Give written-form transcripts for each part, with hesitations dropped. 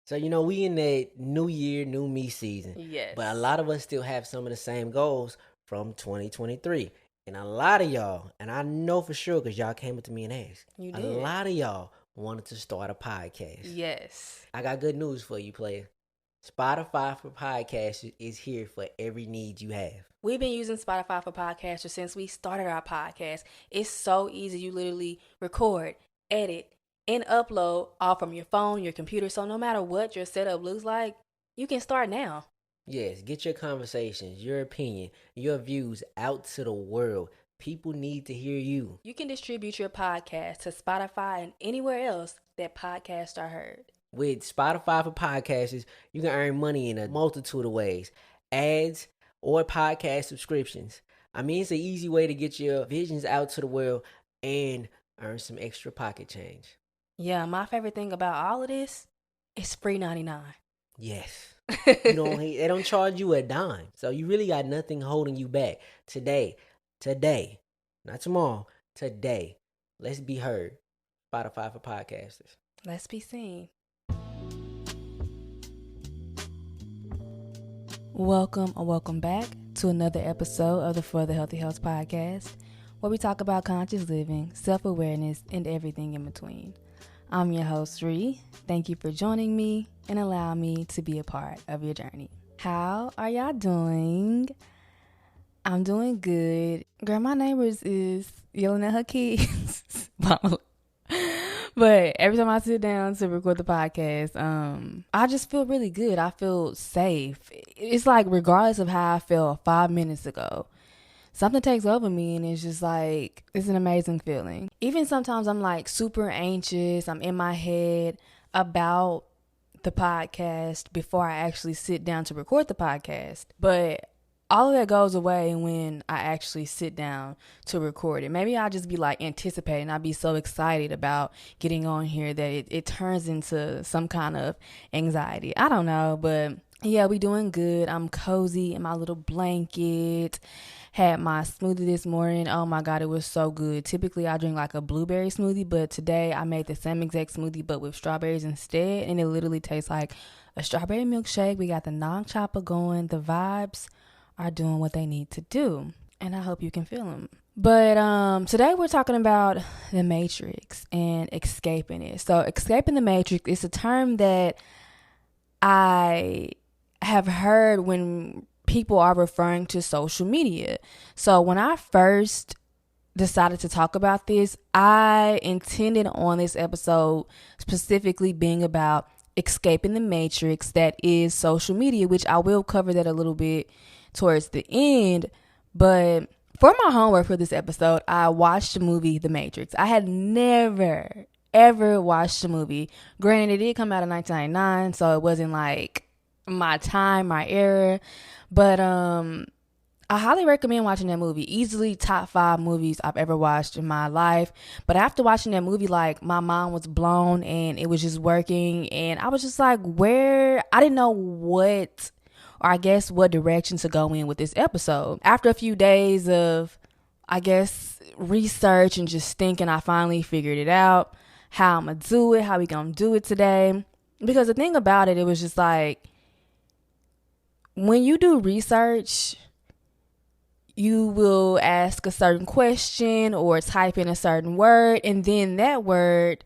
So, we in that new year, new me season. Yes. But a lot of us still have some of the same goals from 2023. And a lot of y'all, and I know for sure because y'all came up to me and asked, You a did. lot of y'all wanted to start a podcast. Yes. I got good news for you, player. Spotify for podcasts is here for every need you have. We've been using Spotify for podcasters since we started our podcast. It's so easy. You literally record, edit, and upload all from your phone, your computer. So no matter what your setup looks like, you can start now. Yes, get your conversations, your opinion, your views out to the world. People need to hear you. You can distribute your podcast to Spotify and anywhere else that podcasts are heard. With Spotify for podcasters, you can earn money in a multitude of ways. Ads or podcast subscriptions. I mean, it's an easy way to get your visions out to the world and earn some extra pocket change. Yeah, my favorite thing about all of this is free 99. Yes. They don't charge you a dime. So you really got nothing holding you back. Today, not tomorrow, today, let's be heard. Spotify for podcasters. Let's be seen. Welcome back to another episode of the For the Healthy Health podcast, where we talk about conscious living, self-awareness, and everything in between. I'm your host, Ree. Thank you for joining me and allow me to be a part of your journey. How are y'all doing? I'm doing good. Girl, my neighbors is yelling at her kids. But every time I sit down to record the podcast, I just feel really good. I feel safe. It's like regardless of how I felt 5 minutes ago, something takes over me and it's just like, it's an amazing feeling. Even sometimes I'm like super anxious. I'm in my head about the podcast before I actually sit down to record the podcast. But all of that goes away when I actually sit down to record it. Maybe I'll just be like anticipating. I'll be so excited about getting on here that it turns into some kind of anxiety. I don't know, but yeah, we doing good. I'm cozy in my little blanket. Had my smoothie this morning. Oh my God, it was so good. Typically I drink like a blueberry smoothie, but today I made the same exact smoothie but with strawberries instead, and it literally tastes like a strawberry milkshake. We got the Nog chopper going. The vibes are doing what they need to do, and I hope you can feel them. But today we're talking about the Matrix and escaping it. So escaping the Matrix is a term that I have heard when people are referring to social media. So when I first decided to talk about this, I intended on this episode specifically being about escaping the Matrix that is social media, which I will cover that a little bit towards the end. But for my homework for this episode, I watched the movie The Matrix. I had never ever watched the movie. Granted, it did come out in 1999, so it wasn't like my time, my era. But I highly recommend watching that movie. Easily top 5 movies I've ever watched in my life. But after watching that movie, like, my mind was blown and it was just working. And I was just like, I didn't know what direction to go in with this episode. After a few days of, research and just thinking, I finally figured it out. How I'm going to do it, how we going to do it today. Because the thing about it was just like, when you do research, you will ask a certain question or type in a certain word, and then that word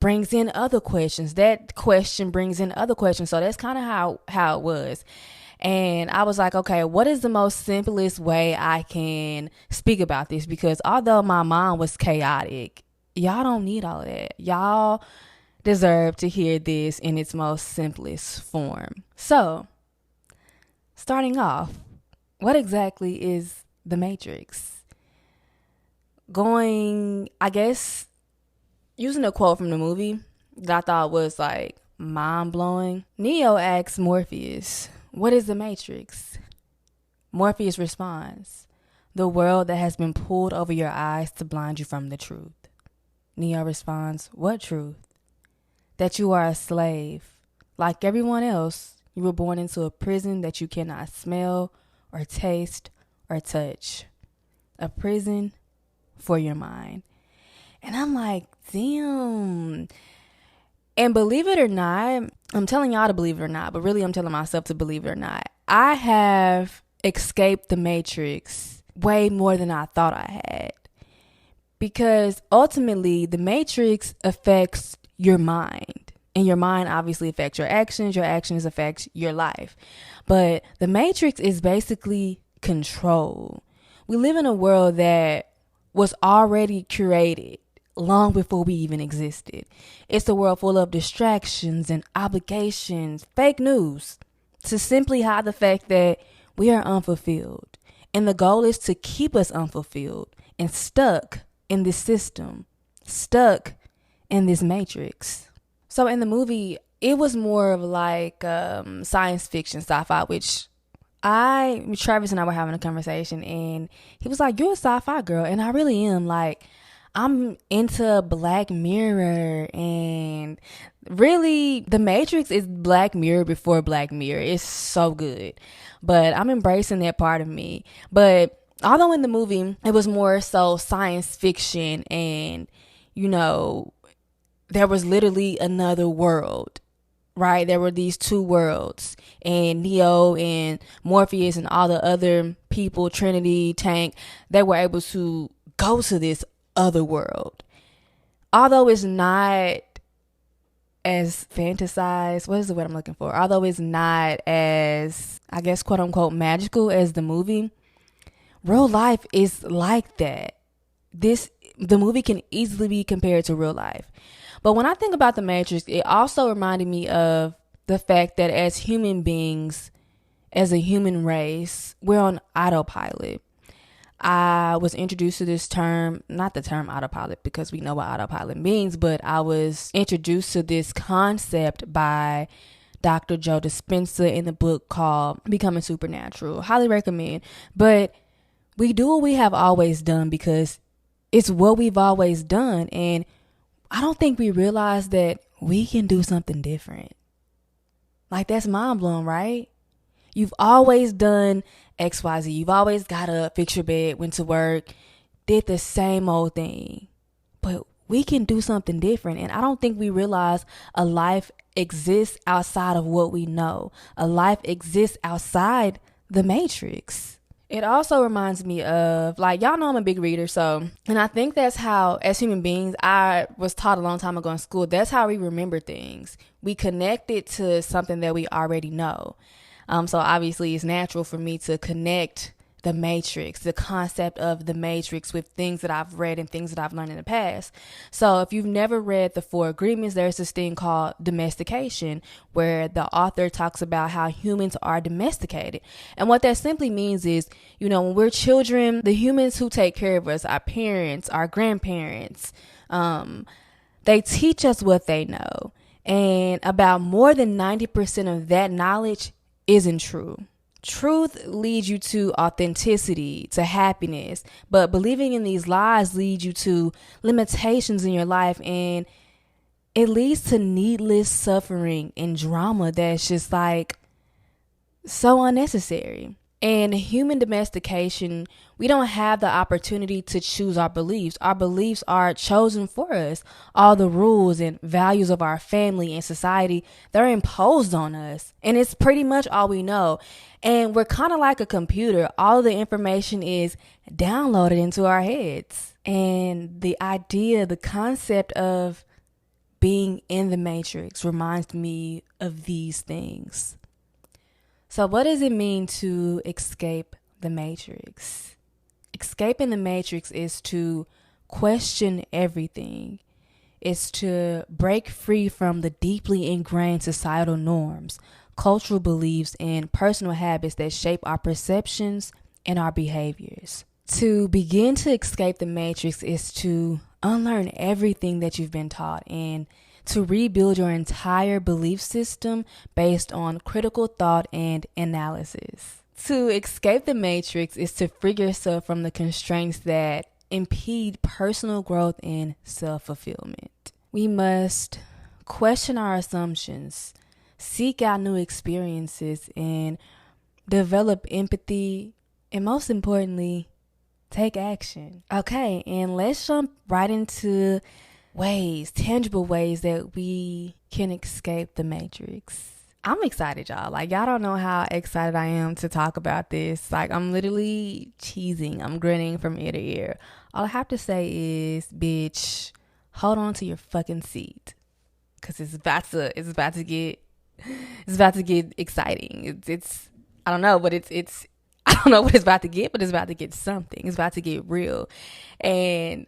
brings in other questions. That question brings in other questions. So that's kind of how it was. And I was like, okay, what is the most simplest way I can speak about this? Because although my mind was chaotic, y'all don't need all of that. Y'all deserve to hear this in its most simplest form. So, starting off, what exactly is the Matrix? Using a quote from the movie that I thought was like mind-blowing. Neo asks Morpheus, "What is the Matrix?" Morpheus responds, "The world that has been pulled over your eyes to blind you from the truth." Neo responds, "What truth?" "That you are a slave. Like everyone else, you were born into a prison that you cannot smell or taste or touch. A prison for your mind." And I'm like, damn. And believe it or not, I'm telling y'all to believe it or not, but really I'm telling myself to believe it or not. I have escaped the Matrix way more than I thought I had. Because ultimately, the Matrix affects your mind. And your mind obviously affects your actions affect your life. But the Matrix is basically control. We live in a world that was already curated long before we even existed. It's a world full of distractions and obligations, fake news, to simply hide the fact that we are unfulfilled. And the goal is to keep us unfulfilled and stuck in this system, stuck in this matrix. So in the movie, it was more of like science fiction, sci-fi, which Travis and I were having a conversation and he was like, you're a sci-fi girl. And I really am. Like, I'm into Black Mirror, and really the Matrix is Black Mirror before Black Mirror. It's so good, but I'm embracing that part of me. But although in the movie it was more so science fiction and, you know, there was literally another world, right? There were these two worlds, and Neo and Morpheus and all the other people, Trinity, Tank, they were able to go to this other world. Although it's not as fantasized, what is the word I'm looking for? Although it's not as, I guess, quote unquote, magical as the movie, real life is like that. The movie can easily be compared to real life. But when I think about the Matrix, it also reminded me of the fact that as human beings, as a human race, we're on autopilot. I was introduced to this term, not the term autopilot because we know what autopilot means, but I was introduced to this concept by Dr. Joe Dispenza in the book called Becoming Supernatural. Highly recommend. But we do what we have always done because it's what we've always done. And I don't think we realize that we can do something different. Like, that's mind blowing, right? You've always done XYZ. You've always got up, fix your bed, went to work, did the same old thing. But we can do something different. And I don't think we realize a life exists outside of what we know. A life exists outside the Matrix. It also reminds me of, like, y'all know I'm a big reader, and I think that's how, as human beings, I was taught a long time ago in school, that's how we remember things. We connect it to something that we already know. So obviously it's natural for me to connect the Matrix, the concept of the Matrix, with things that I've read and things that I've learned in the past. So if you've never read The Four Agreements, there's this thing called domestication, where the author talks about how humans are domesticated. And what that simply means is, you know, when we're children, the humans who take care of us, our parents, our grandparents, they teach us what they know. And about more than 90% of that knowledge isn't true. Truth leads you to authenticity, to happiness, but believing in these lies leads you to limitations in your life, and it leads to needless suffering and drama that's just like so unnecessary. And human domestication, we don't have the opportunity to choose our beliefs. Our beliefs are chosen for us. All the rules and values of our family and society, they're imposed on us. And it's pretty much all we know. And we're kind of like a computer. All of the information is downloaded into our heads. And the idea, the concept of being in the Matrix reminds me of these things. So what does it mean to escape the Matrix? Escaping the Matrix is to question everything. It's to break free from the deeply ingrained societal norms, cultural beliefs, and personal habits that shape our perceptions and our behaviors. To begin to escape the Matrix is to unlearn everything that you've been taught and to rebuild your entire belief system based on critical thought and analysis. To escape the Matrix is to free yourself from the constraints that impede personal growth and self-fulfillment. We must question our assumptions, seek out new experiences, and develop empathy, and most importantly, take action. Okay, and let's jump right into tangible ways that we can escape the matrix. I'm excited, y'all. Like, y'all don't know how excited I am to talk about this. Like, I'm literally cheesing. I'm grinning from ear to ear. All I have to say is, bitch, hold on to your fucking seat. Cause it's about to get exciting. It's I don't know, but it's I don't know what it's about to get, but it's about to get something. It's about to get real. And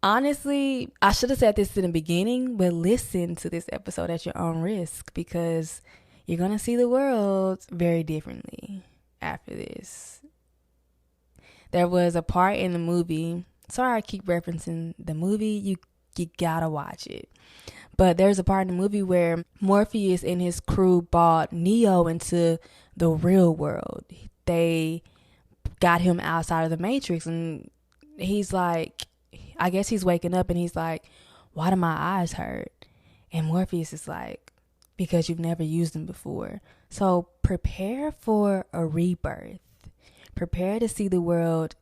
honestly, I should have said this in the beginning, but listen to this episode at your own risk, because you're going to see the world very differently after this. There was a part in the movie. Sorry, I keep referencing the movie. You gotta watch it. But there's a part in the movie where Morpheus and his crew brought Neo into the real world. They got him outside of the Matrix, and he's like, I guess he's waking up and he's like, why do my eyes hurt? And Morpheus is like, because you've never used them before. So prepare for a rebirth. Prepare to see the world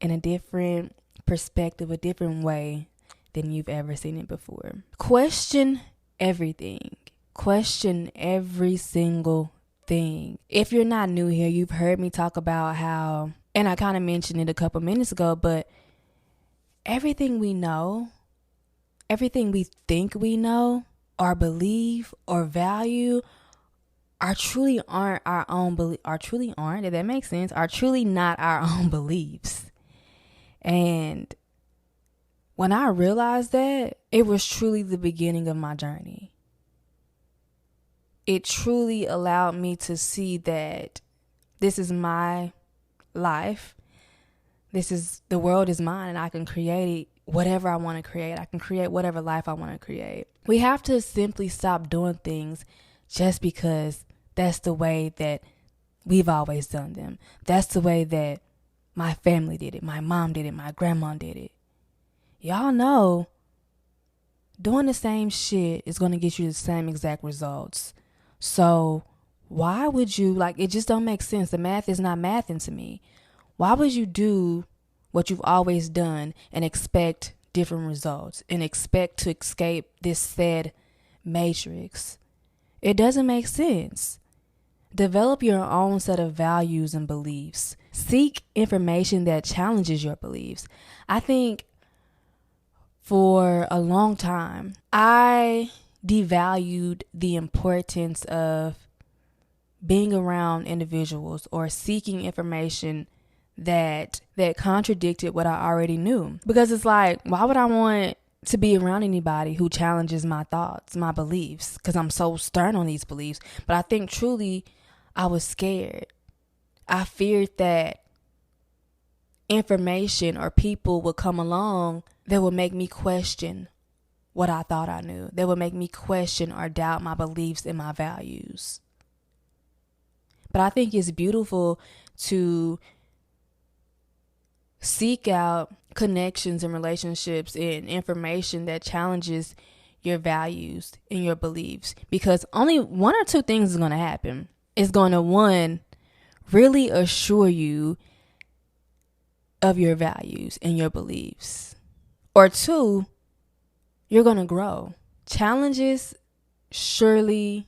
in a different perspective, a different way than you've ever seen it before. Question everything. Question every single thing. If you're not new here, you've heard me talk about how, and I kind of mentioned it a couple minutes ago, but everything we know, everything we think we know, or believe, or value, are truly aren't our own beliefs. Are truly aren't, if that makes sense, are truly not our own beliefs. And when I realized that, it was truly the beginning of my journey. It truly allowed me to see that this is my life. The world is mine, and I can create whatever I want to create. I can create whatever life I want to create. We have to simply stop doing things just because that's the way that we've always done them. That's the way that my family did it. My mom did it. My grandma did it. Y'all know doing the same shit is going to get you the same exact results. So why would you, like, it just don't make sense. The math is not mathing to me. Why would you do what you've always done and expect different results and expect to escape this said matrix? It doesn't make sense. Develop your own set of values and beliefs. Seek information that challenges your beliefs. I think for a long time, I devalued the importance of being around individuals or seeking information that contradicted what I already knew. Because it's like, why would I want to be around anybody who challenges my thoughts, my beliefs? Because I'm so stern on these beliefs. But I think truly I was scared. I feared that information or people would come along that would make me question what I thought I knew. That would make me question or doubt my beliefs and my values. But I think it's beautiful to seek out connections and relationships and information that challenges your values and your beliefs, because only one or two things is going to happen. It's going to, one, really assure you of your values and your beliefs, or two, you're going to grow. Challenges surely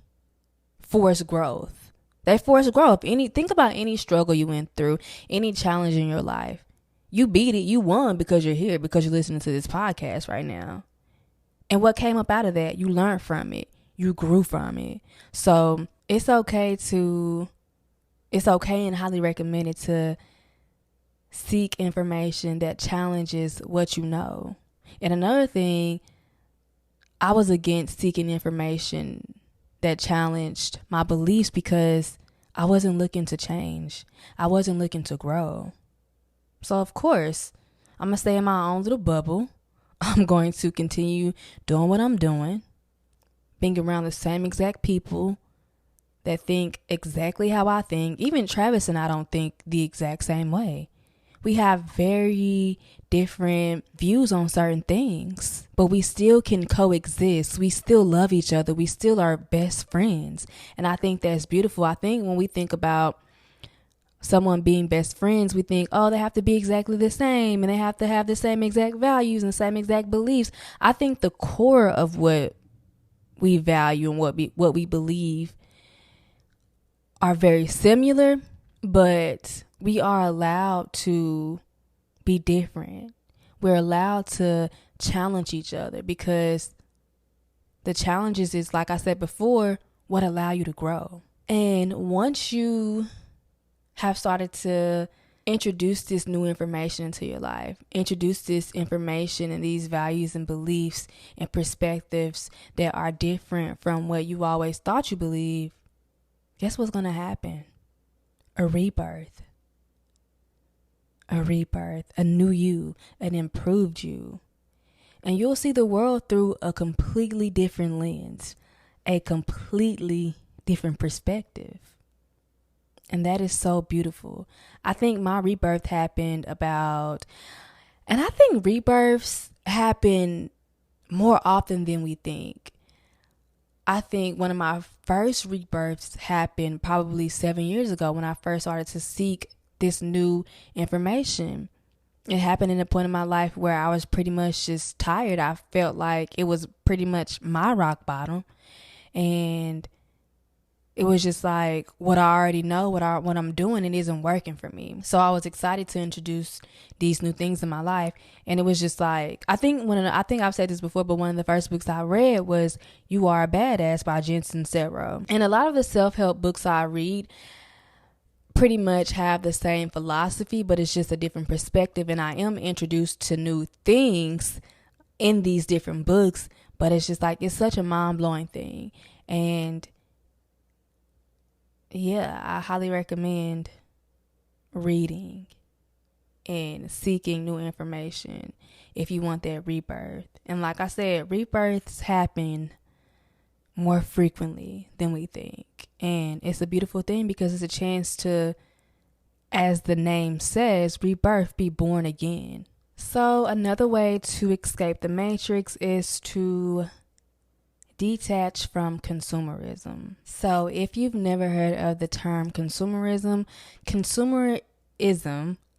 force growth. They force growth. Think about any struggle you went through, any challenge in your life. You beat it. You won because you're here, because you're listening to this podcast right now. And what came up out of that? You learned from it. You grew from it. So it's okay and highly recommended to seek information that challenges what you know. And another thing, I was against seeking information that challenged my beliefs because I wasn't looking to change. I wasn't looking to grow. So of course, I'm going to stay in my own little bubble. I'm going to continue doing what I'm doing, being around the same exact people that think exactly how I think. Even Travis and I don't think the exact same way. We have very different views on certain things, but we still can coexist. We still love each other. We still are best friends. And I think that's beautiful. I think when we think about someone being best friends, we think, oh, they have to be exactly the same and they have to have the same exact values and the same exact beliefs. I think the core of what we value and what we believe are very similar, but we are allowed to be different. We're allowed to challenge each other, because the challenges is, like I said before, what allow you to grow. And once you have started to introduce this new information into your life, introduce this information and these values and beliefs and perspectives that are different from what you always thought you believe, guess what's going to happen? A rebirth. A rebirth, a new you, an improved you. And you'll see the world through a completely different lens, a completely different perspective. And that is so beautiful. I think my rebirth happened and I think rebirths happen more often than we think. I think one of my first rebirths happened probably 7 years ago when I first started to seek this new information. It happened in a point in my life where I was pretty much just tired. I felt like it was pretty much my rock bottom. And it was just like, what I already know, what I'm doing, it isn't working for me. So I was excited to introduce these new things in my life. And it was just like, I think I've said this before, but one of the first books I read was You Are a Badass by Jensen Sincero. And a lot of the self-help books I read pretty much have the same philosophy, but it's just a different perspective. And I am introduced to new things in these different books, but it's just like, it's such a mind-blowing thing. And yeah, I highly recommend reading and seeking new information if you want that rebirth. And like I said, rebirths happen more frequently than we think. And it's a beautiful thing because it's a chance to, as the name says, rebirth, be born again. So another way to escape the matrix is to detach from consumerism. So if you've never heard of the term consumerism,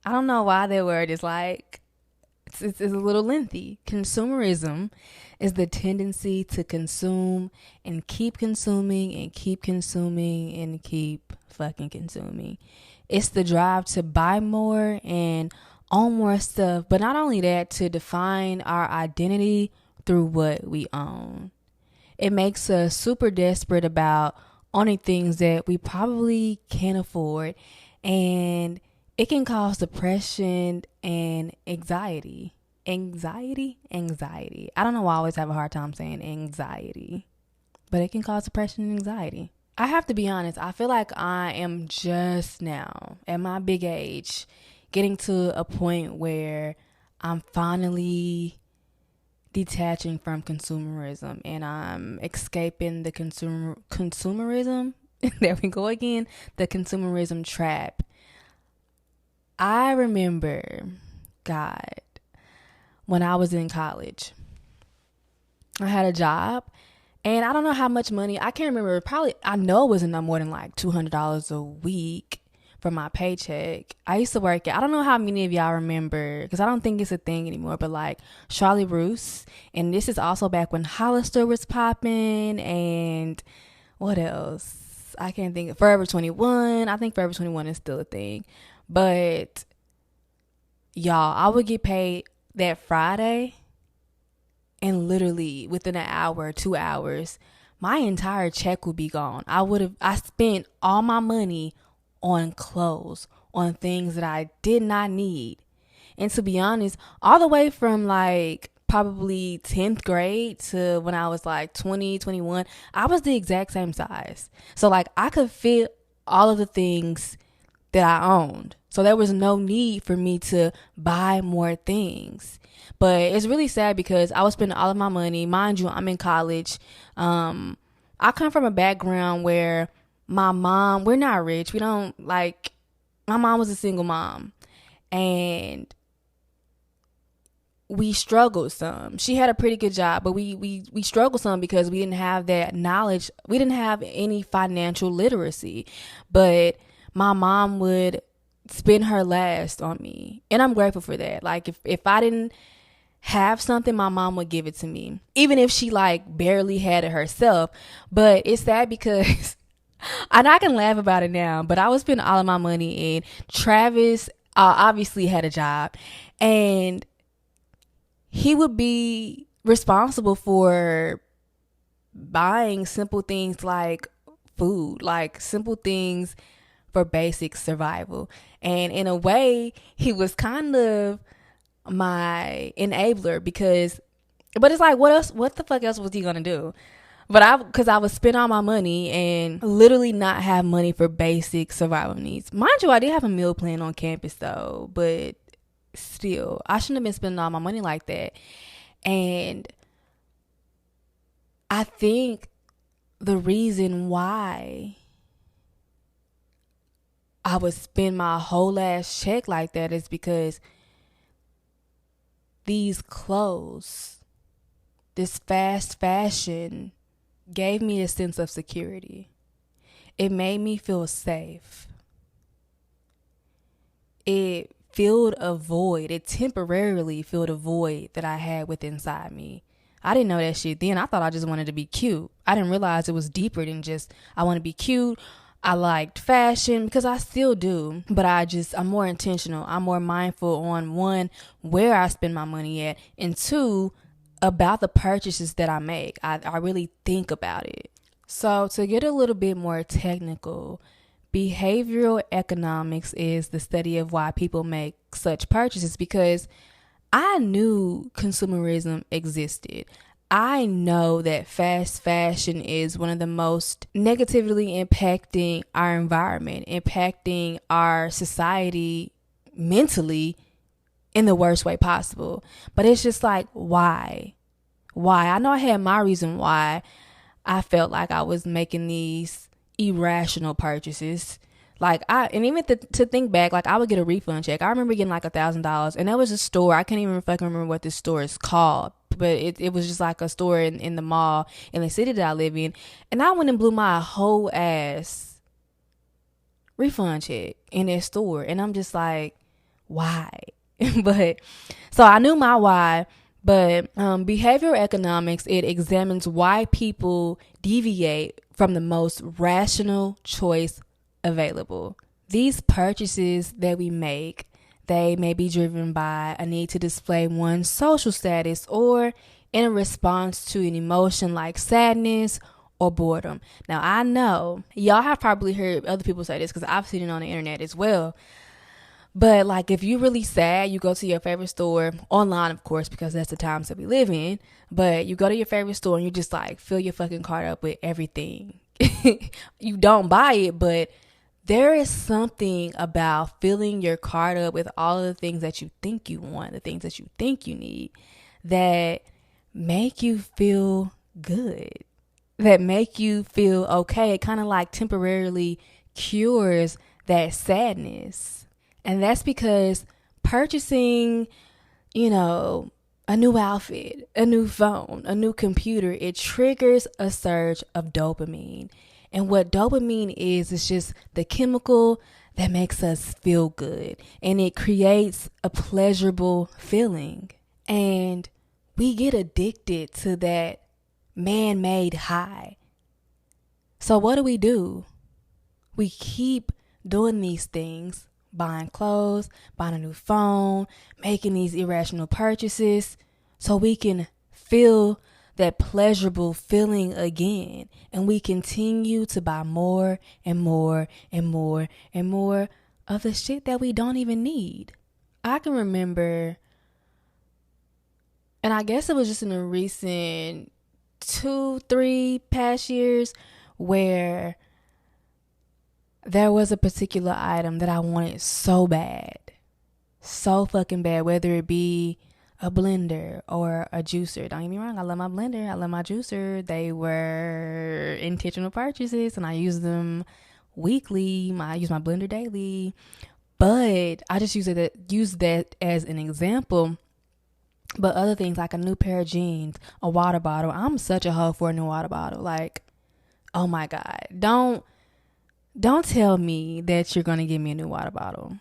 I don't know why that word is like, it's a little lengthy. Consumerism is the tendency to consume and keep consuming and keep consuming and keep fucking consuming. It's the drive to buy more and own more stuff, but not only that, to define our identity through what we own. It makes us super desperate about owning things that we probably can't afford, and it can cause depression and anxiety. Anxiety. I don't know why I always have a hard time saying anxiety, but it can cause depression and anxiety. I have to be honest, I feel like I am just now, at my big age, getting to a point where I'm finally detaching from consumerism and I'm escaping the consumerism. There we go again, the consumerism trap. I remember, God, when I was in college, I had a job and I don't know how much money, I can't remember, I know it wasn't no more than like $200 a week for my paycheck. I used to work at, I don't know how many of y'all remember, because I don't think it's a thing anymore, but like Charlie Roos, and this is also back when Hollister was popping, and what else? I can't think of, Forever 21. I think Forever 21 is still a thing. But y'all, I would get paid that Friday, and literally within an hour, 2 hours, my entire check would be gone. I spent all my money on clothes, on things that I did not need. And to be honest, all the way from like probably 10th grade to when I was like 20, 21, I was the exact same size. So like I could fit all of the things that I owned. So there was no need for me to buy more things. But it's really sad because I was spending all of my money. Mind you, I'm in college. I come from a background where my mom, we're not rich. My mom was a single mom. And we struggled some. She had a pretty good job, but we struggled some because we didn't have that knowledge. We didn't have any financial literacy. But my mom would spend her last on me. And I'm grateful for that. Like if I didn't have something, my mom would give it to me, even if she like barely had it herself. But it's sad because and I can laugh about it now, but I was spending all of my money, and Travis obviously had a job, and he would be responsible for buying simple things like food, like simple things for basic survival. And in a way, he was kind of my enabler but it's like, what the fuck else was he gonna do? Because I would spend all my money and literally not have money for basic survival needs. Mind you, I did have a meal plan on campus though, but still, I shouldn't have been spending all my money like that. And I think the reason why I would spend my whole ass check like that is because these clothes, this fast fashion, gave me a sense of security. It made me feel safe. It filled a void. It temporarily filled a void that I had within inside me. I didn't know that shit then. I thought I just wanted to be cute. I didn't realize it was deeper than just I want to be cute. I liked fashion, because I still do, but I'm more intentional. I'm more mindful on, one, where I spend my money at, and two, about the purchases that I make. I really think about it. So to get a little bit more technical, behavioral economics is the study of why people make such purchases, because I knew consumerism existed. I know that fast fashion is one of the most negatively impacting our environment, impacting our society mentally in the worst way possible. But it's just like, why? I know I had my reason why I felt like I was making these irrational purchases. And even to think back, like I would get a refund check. I remember getting like $1,000, and that was a store. I can't even fucking remember what this store is called, but it was just like a store in the mall in the city that I live in. And I went and blew my whole ass refund check in that store. And I'm just like, why? But so I knew my why. But behavioral economics, it examines why people deviate from the most rational choice available. These purchases that we make, they may be driven by a need to display one's social status, or in a response to an emotion like sadness or boredom. Now, I know y'all have probably heard other people say this, because I've seen it on the internet as well. But like, if you're really sad, you go to your favorite store, online of course, because that's the times that we live in. But you go to your favorite store and you just like fill your fucking cart up with everything. You don't buy it, but there is something about filling your cart up with all of the things that you think you want, the things that you think you need, that make you feel good, that make you feel okay. It kind of like temporarily cures that sadness. And that's because purchasing, a new outfit, a new phone, a new computer, it triggers a surge of dopamine. And what dopamine is just the chemical that makes us feel good. And it creates a pleasurable feeling. And we get addicted to that man-made high. So what do? We keep doing these things, buying clothes, buying a new phone, making these irrational purchases, so we can feel that pleasurable feeling again. And we continue to buy more and more and more and more of the shit that we don't even need. I can remember, and I guess it was just in the recent 2-3 past years, where there was a particular item that I wanted so bad, so fucking bad, whether it be a blender or a juicer. Don't get me wrong, I love my blender, I love my juicer. They were intentional purchases and I use them weekly. I use my blender daily, but I just use that as an example. But other things like a new pair of jeans, a water bottle. I'm such a hoe for a new water bottle. Like, oh my God, don't tell me that you're going to give me a new water bottle.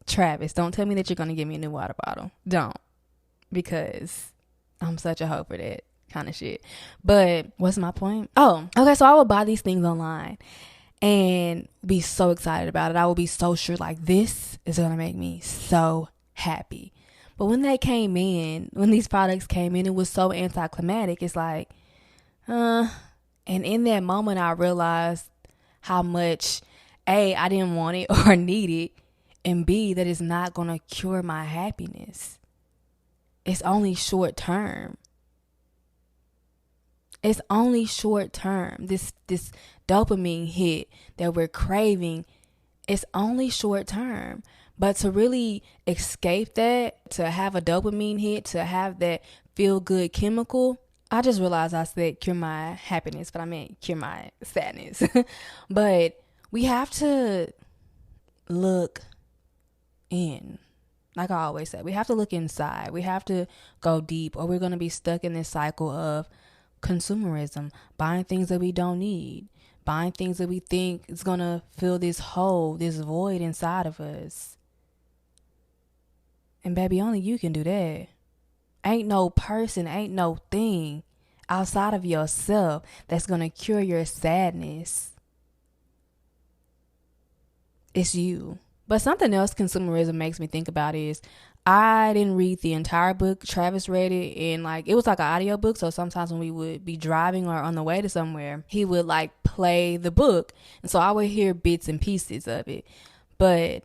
Travis, don't tell me that you're going to give me a new water bottle. Don't. because I'm such a hoe for that kind of shit. But what's my point? Oh, okay. So I would buy these things online and be so excited about it. I would be so sure, like, this is going to make me so happy. But when these products came in, it was so anticlimactic. It's like, and in that moment, I realized how much, A, I didn't want it or need it, and B, that it's not going to cure my happiness. It's only short term. It's only short term. This dopamine hit that we're craving, it's only short term. But to really escape that, to have a dopamine hit, to have that feel good chemical, I just realized I said cure my happiness, but I meant cure my sadness. But we have to look in. Like I always say, we have to look inside. We have to go deep, or we're going to be stuck in this cycle of consumerism, buying things that we don't need, buying things that we think is going to fill this hole, this void inside of us. And baby, only you can do that. Ain't no person, ain't no thing outside of yourself that's going to cure your sadness. It's you. But something else consumerism makes me think about is, I didn't read the entire book. Travis read it, and it was like an audio book. So sometimes when we would be driving or on the way to somewhere, he would play the book. And so I would hear bits and pieces of it. But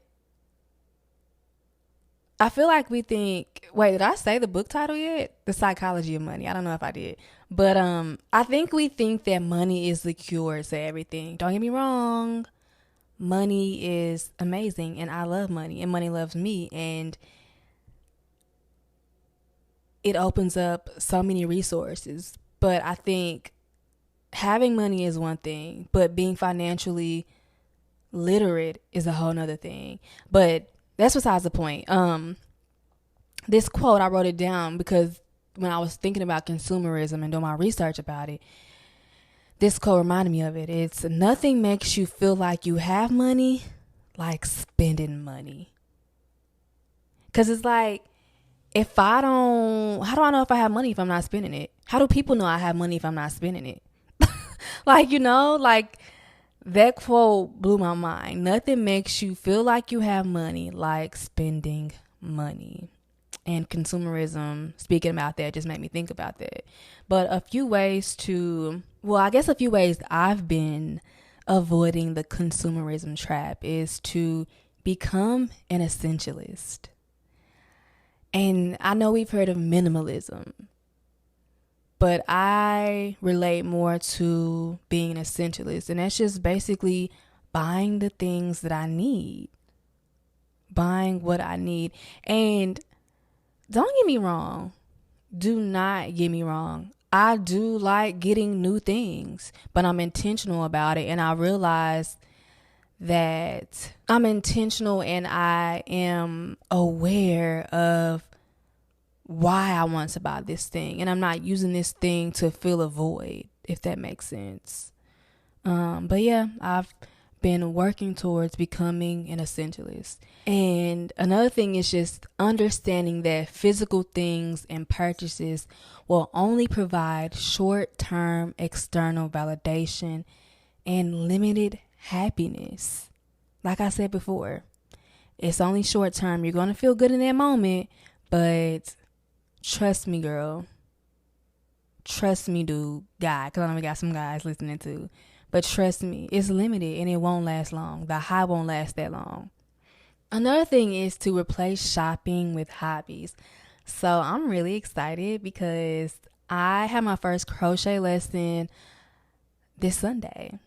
I feel like we think, wait, did I say the book title yet? The Psychology of Money. I don't know if I did. But I think we think that money is the cure to everything. Don't get me wrong. Money is amazing, and I love money, and money loves me, and it opens up so many resources. But I think having money is one thing, but being financially literate is a whole nother thing. But that's besides the point. This quote, I wrote it down because when I was thinking about consumerism and doing my research about it, this quote reminded me of it. It's, nothing makes you feel like you have money like spending money. Because it's like, how do I know if I have money if I'm not spending it? How do people know I have money if I'm not spending it? That quote blew my mind. Nothing makes you feel like you have money like spending money. And consumerism, speaking about that, just made me think about that. But a few ways I've been avoiding the consumerism trap is to become an essentialist. And I know we've heard of minimalism, but I relate more to being an essentialist. And that's just basically buying the things that I need, buying what I need. And don't get me wrong. Do not get me wrong. I do like getting new things, but I'm intentional about it. And I realize that I'm intentional and I am aware of why I want to buy this thing. And I'm not using this thing to fill a void, if that makes sense. But yeah, I've been working towards becoming an essentialist. And another thing is just understanding that physical things and purchases will only provide short-term external validation and limited happiness. Like I said before, it's only short-term. You're going to feel good in that moment, but trust me, girl. Trust me, dude, guy, because I know we got some guys listening too. But trust me, it's limited and it won't last long. The high won't last that long. Another thing is to replace shopping with hobbies. So I'm really excited because I had my first crochet lesson this Sunday.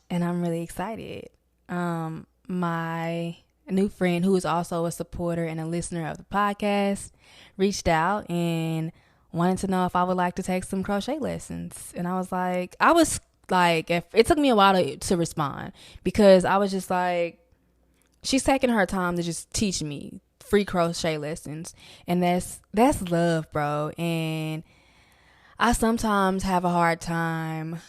And I'm really excited. My new friend, who is also a supporter and a listener of the podcast, reached out and wanted to know if I would like to take some crochet lessons. And I was like, it took me a while to respond because I was just like, she's taking her time to just teach me free crochet lessons. And that's love, bro. And I sometimes have a hard time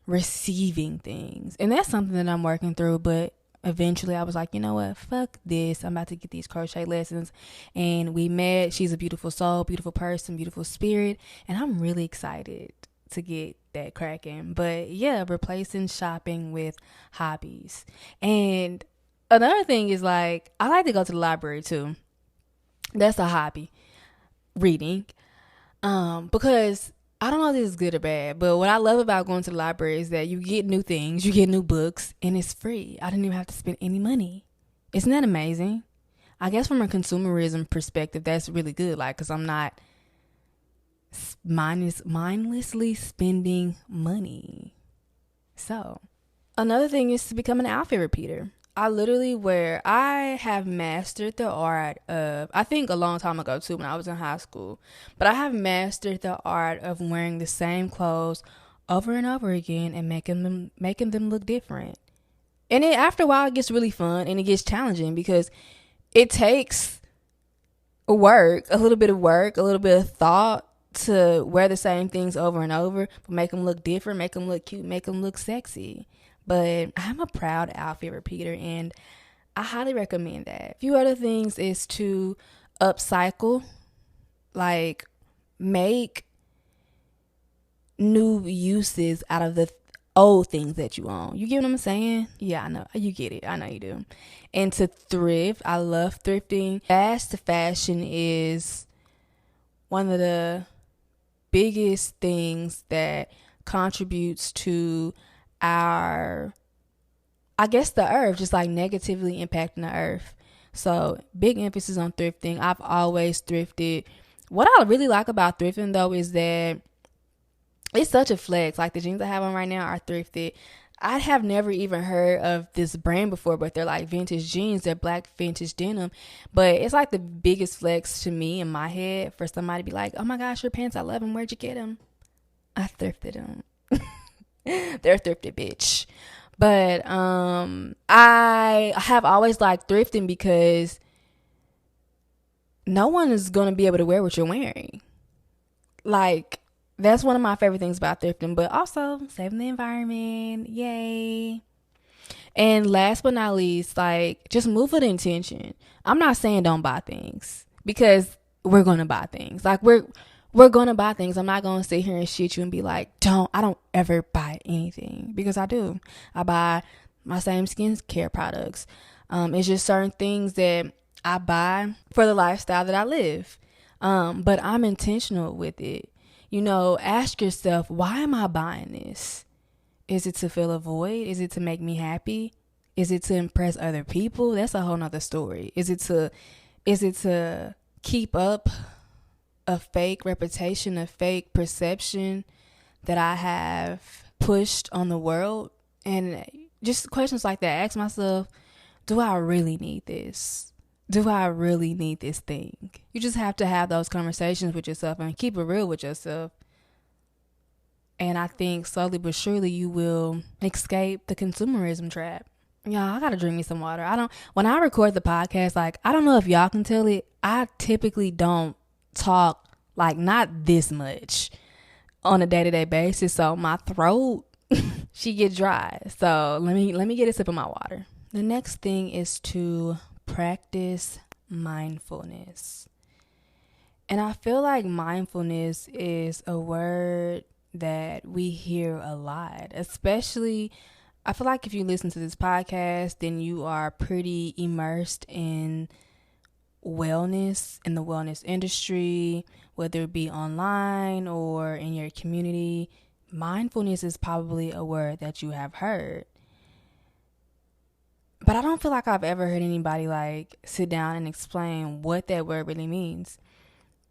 receiving things. And that's something that I'm working through. But eventually I was like, you know what, fuck this, I'm about to get these crochet lessons. And we met. She's a beautiful soul, beautiful person, beautiful spirit, and I'm really excited to get that cracking. But yeah, replacing shopping with hobbies. And another thing is, like, I like to go to the library too. That's a hobby, reading. Because I don't know if this is good or bad, but what I love about going to the library is that you get new things, you get new books, and it's free. I didn't even have to spend any money. Isn't that amazing? I guess from a consumerism perspective, that's really good. Like, because I'm not mindlessly spending money. So, another thing is to become an outfit repeater. I have mastered the art of, I think a long time ago too, when I was in high school, but I have mastered the art of wearing the same clothes over and over again and making them look different. And after a while, it gets really fun and it gets challenging because it takes a little bit of thought to wear the same things over and over, but make them look different, make them look cute, make them look sexy. But I'm a proud outfit repeater, and I highly recommend that. A few other things is to upcycle, like make new uses out of the old things that you own. You get what I'm saying? Yeah, I know. You get it. I know you do. And to thrift. I love thrifting. Fast fashion is one of the biggest things that contributes to the earth, just like negatively impacting the earth. So big emphasis on thrifting. I've always thrifted. What I really like about thrifting though is that it's such a flex. Like the jeans I have on right now are thrifted. I have never even heard of this brand before, but they're like vintage jeans. They're black vintage denim. But it's like the biggest flex to me in my head for somebody to be like, oh my gosh, your pants, I love them. Where'd you get them? I thrifted them. They're thrifted, bitch. But I have always liked thrifting because no one is going to be able to wear what you're wearing. Like, that's one of my favorite things about thrifting, but also saving the environment. Yay. And last but not least, like, just move with intention. I'm not saying don't buy things, because we're going to buy things. Like, we're going to buy things. I'm not going to sit here and shit you and be like, I don't ever buy anything, because I do. I buy my same skincare products. It's just certain things that I buy for the lifestyle that I live. But I'm intentional with it. You know, ask yourself, why am I buying this? Is it to fill a void? Is it to make me happy? Is it to impress other people? That's a whole nother story. Is it to keep up a fake reputation, a fake perception that I have pushed on the world? And just questions like that. Ask myself, do I really need this? Do I really need this thing? You just have to have those conversations with yourself and keep it real with yourself. And I think slowly but surely you will escape the consumerism trap. Y'all, I gotta drink me some water. When I record the podcast, like, I don't know if y'all can tell it, I typically don't talk, like, not this much on a day-to-day basis. So my throat, she get dry. So let me get a sip of my water. The next thing is to practice mindfulness. And I feel like mindfulness is a word that we hear a lot, especially, I feel like if you listen to this podcast, then you are pretty immersed in wellness, in the wellness industry, whether it be online or in your community. Mindfulness is probably a word that you have heard. But I don't feel like I've ever heard anybody like sit down and explain what that word really means.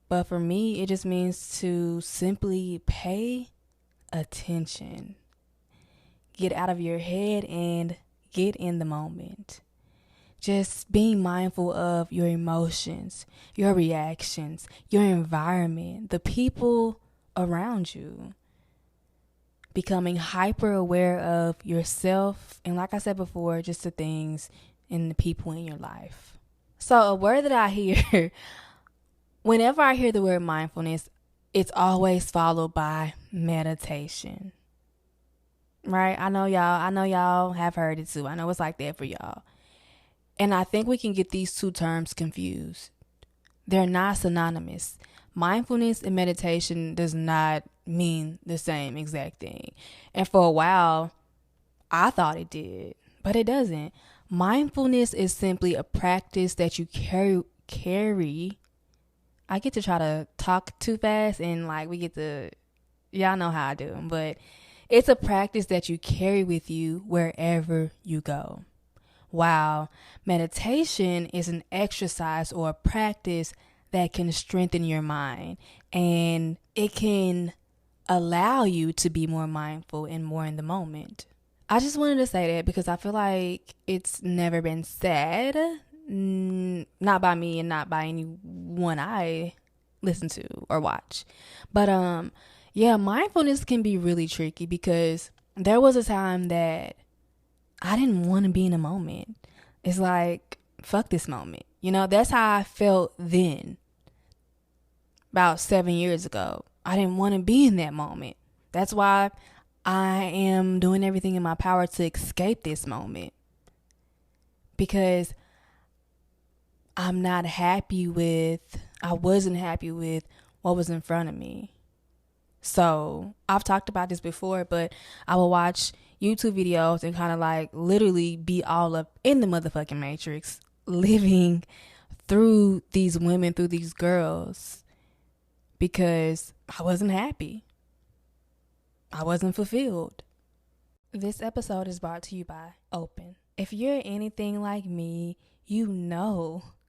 But for me, it just means to simply pay attention. Get out of your head and get in the moment. Just being mindful of your emotions, your reactions, your environment, the people around you. Becoming hyper aware of yourself, and like I said before, just the things and the people in your life. So a word that I hear, whenever I hear the word mindfulness, it's always followed by meditation. right? I know y'all have heard it too. I know it's like that for y'all. And I think we can get these two terms confused. They're not synonymous. Mindfulness and meditation does not mean the same exact thing. And for a while, I thought it did, but it doesn't. Mindfulness is simply a practice that you carry. I get to try to talk too fast and y'all know how I do, but it's a practice that you carry with you wherever you go. While meditation is an exercise or a practice that can strengthen your mind, and it can allow you to be more mindful and more in the moment. I just wanted to say that because I feel like it's never been said, not by me and not by anyone I listen to or watch. But yeah, mindfulness can be really tricky because there was a time that I didn't want to be in a moment. It's like, fuck this moment. You know, that's how I felt then. About 7 years ago. I didn't want to be in that moment. That's why I am doing everything in my power to escape this moment. Because I wasn't happy with what was in front of me. So I've talked about this before, but I will watch YouTube videos and kind of like literally be all up in the motherfucking matrix, living through these women, through these girls, because I wasn't happy. I wasn't fulfilled. This episode is brought to you by Open. If you're anything like me, you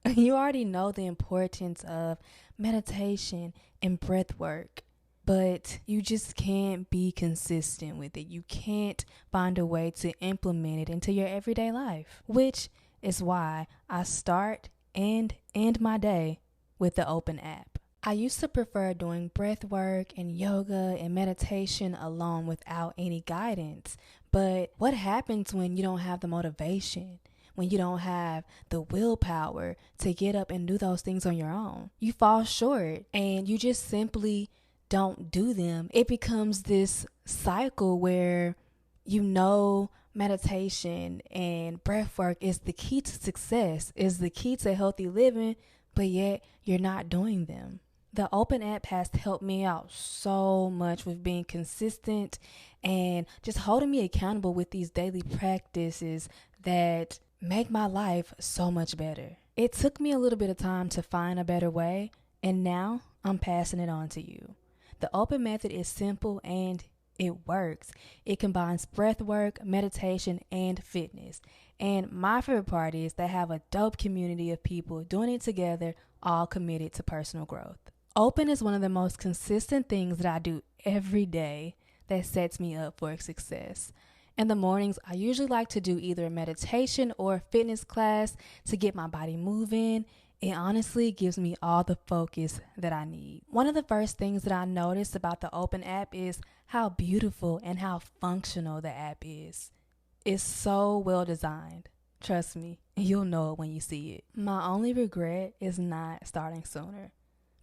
already know the importance of meditation and breath work. But you just can't be consistent with it. You can't find a way to implement it into your everyday life, which is why I start and end my day with the Open app. I used to prefer doing breath work and yoga and meditation alone without any guidance. But what happens when you don't have the motivation? When you don't have the willpower to get up and do those things on your own? You fall short and you just simply don't do them. It becomes this cycle where meditation and breath work is the key to success, is the key to healthy living, but yet you're not doing them. The Open app has helped me out so much with being consistent and just holding me accountable with these daily practices that make my life so much better. It took me a little bit of time to find a better way, and now I'm passing it on to you. The Open method is simple and it works. It combines breath work, meditation, and fitness. And my favorite part is they have a dope community of people doing it together, all committed to personal growth. Open is one of the most consistent things that I do every day that sets me up for success. In the mornings, I usually like to do either a meditation or a fitness class to get my body moving. It honestly gives me all the focus that I need. One of the first things that I noticed about the Open app is how beautiful and how functional the app is. It's so well designed. Trust me, you'll know it when you see it. My only regret is not starting sooner.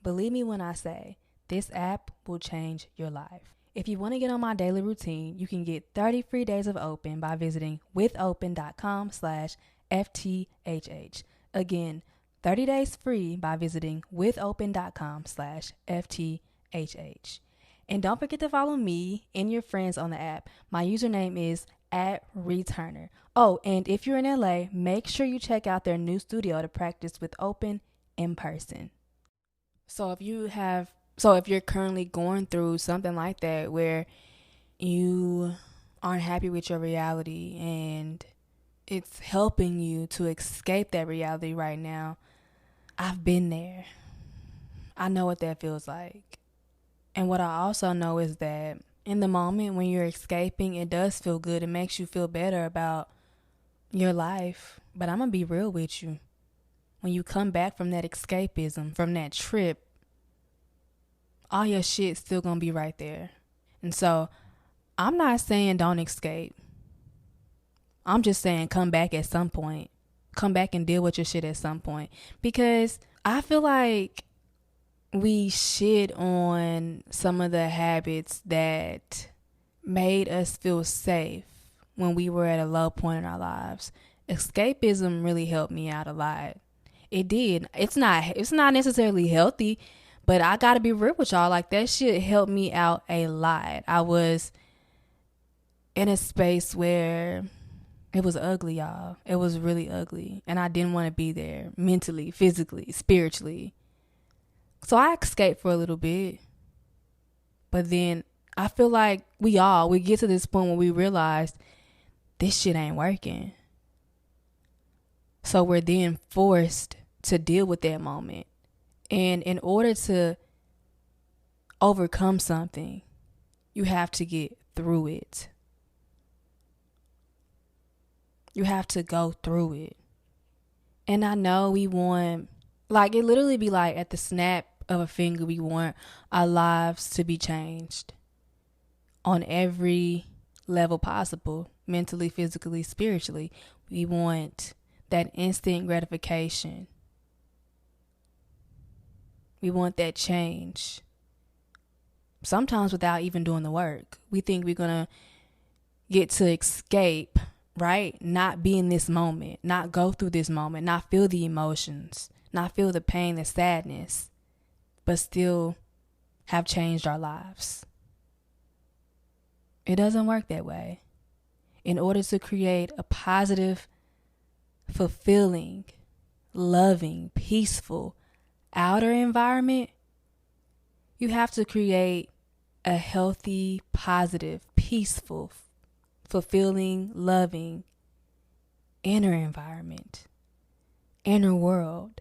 Believe me when I say, this app will change your life. If you want to get on my daily routine, you can get 30 free days of Open by visiting withopen.com/FTHH. Again, 30 days free by visiting withopen.com/FTHH. And don't forget to follow me and your friends on the app. My username is @Returner. Oh, and if you're in LA, make sure you check out their new studio to practice with Open in person. So if you're currently going through something like that where you aren't happy with your reality and it's helping you to escape that reality right now, I've been there. I know what that feels like. And what I also know is that in the moment when you're escaping, it does feel good. It makes you feel better about your life. But I'm going to be real with you. When you come back from that escapism, from that trip, all your shit's still going to be right there. And so I'm not saying don't escape. I'm just saying come back at some point. Come back and deal with your shit at some point. Because I feel like we shit on some of the habits that made us feel safe when we were at a low point in our lives. Escapism really helped me out a lot. It did. It's not necessarily healthy, but I gotta be real with y'all. Like, that shit helped me out a lot. I was in a space where it was ugly, y'all. It was really ugly. And I didn't want to be there mentally, physically, spiritually. So I escaped for a little bit. But then I feel like we get to this point when we realize this shit ain't working. So we're then forced to deal with that moment. And in order to overcome something, you have to get through it. You have to go through it. And I know we want, like, it literally be like at the snap of a finger, we want our lives to be changed on every level possible, mentally, physically, spiritually. We want that instant gratification. We want that change. Sometimes without even doing the work. We think we're going to get to escape, right? Not be in this moment, not go through this moment, not feel the emotions, not feel the pain, the sadness, but still have changed our lives. It doesn't work that way. In order to create a positive, fulfilling, loving, peaceful outer environment, you have to create a healthy, positive, peaceful, fulfilling, loving inner environment, inner world.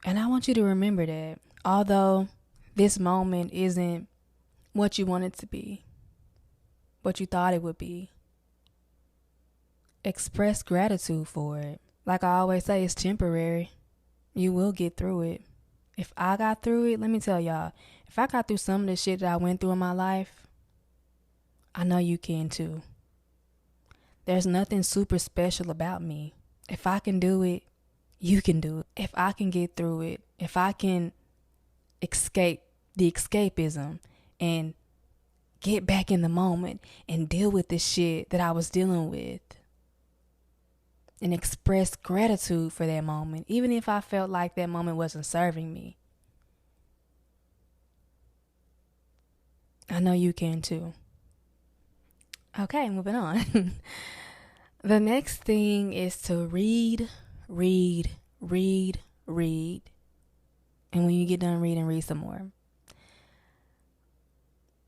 And I want you to remember that although this moment isn't what you want it to be, what you thought it would be, express gratitude for it. Like I always say, it's temporary. You will get through it. If I got through it, let me tell y'all, if I got through some of the shit that I went through in my life, I know you can too. There's nothing super special about me. If I can do it, you can do it. If I can get through it, if I can escape the escapism and get back in the moment and deal with the shit that I was dealing with and express gratitude for that moment, even if I felt like that moment wasn't serving me, I know you can too. Okay, moving on. The next thing is to read. And when you get done reading, read some more.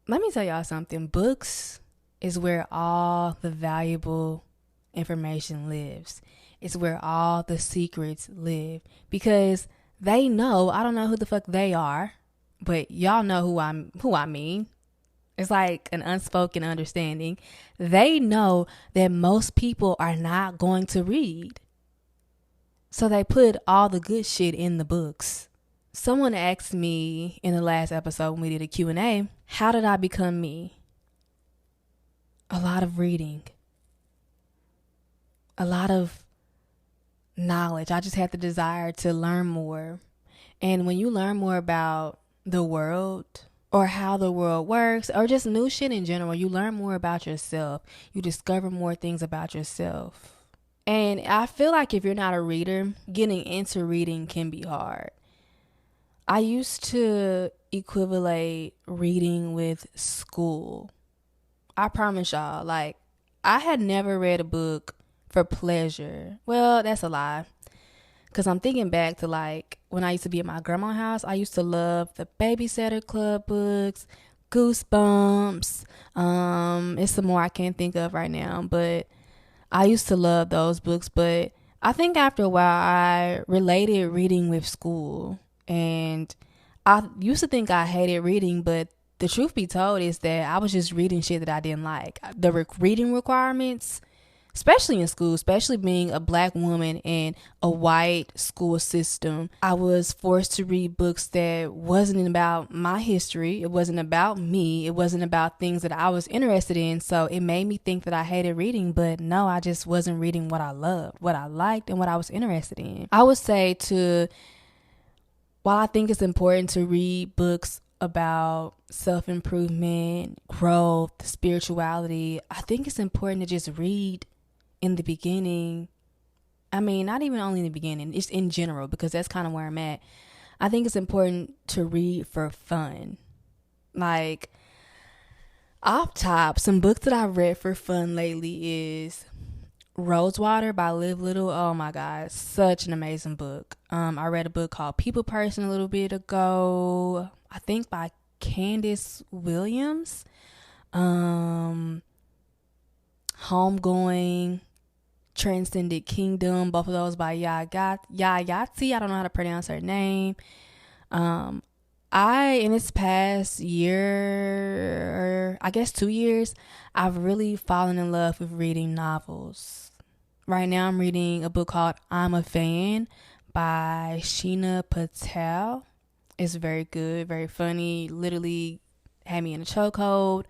Let me tell y'all something. Books is where all the valuable information lives. It's where all the secrets live. Because they know, I don't know who the fuck they are, but y'all know who I mean. It's like an unspoken understanding. They know that most people are not going to read. So they put all the good shit in the books. Someone asked me in the last episode when we did a Q&A, how did I become me? A lot of reading. A lot of knowledge. I just had the desire to learn more. And when you learn more about the world or how the world works or just new shit in general, you learn more about yourself. You discover more things about yourself. And I feel like if you're not a reader, getting into reading can be hard. I used to equivalent reading with school. I promise y'all, like, I had never read a book for pleasure. Well, that's a lie. Because I'm thinking back to, like, when I used to be at my grandma's house, I used to love the Babysitter Club books, Goosebumps. It's some more I can't think of right now, but I used to love those books. But I think after a while, I related reading with school. And I used to think I hated reading, but the truth be told is that I was just reading shit that I didn't like. The reading requirements, especially in school, especially being a black woman in a white school system, I was forced to read books that wasn't about my history. It wasn't about me. It wasn't about things that I was interested in. So it made me think that I hated reading, but no, I just wasn't reading what I loved, what I liked, and what I was interested in. I would say while I think it's important to read books about self-improvement, growth, spirituality, I think it's important to just read in the beginning. I mean, not even only in the beginning, it's in general, because that's kind of where I'm at. I think it's important to read for fun. Like, off top, some books that I've read for fun lately is Rosewater by Liv Little. Oh my God, such an amazing book. I read a book called People Person a little bit ago, I think by Candace Williams. Homegoing, Transcended Kingdom, both of those by Yayati. I don't know how to pronounce her name. In this past year, or I guess 2 years, I've really fallen in love with reading novels. Right now I'm reading a book called I'm a Fan by Sheena Patel. It's very good, very funny, literally had me in a chokehold,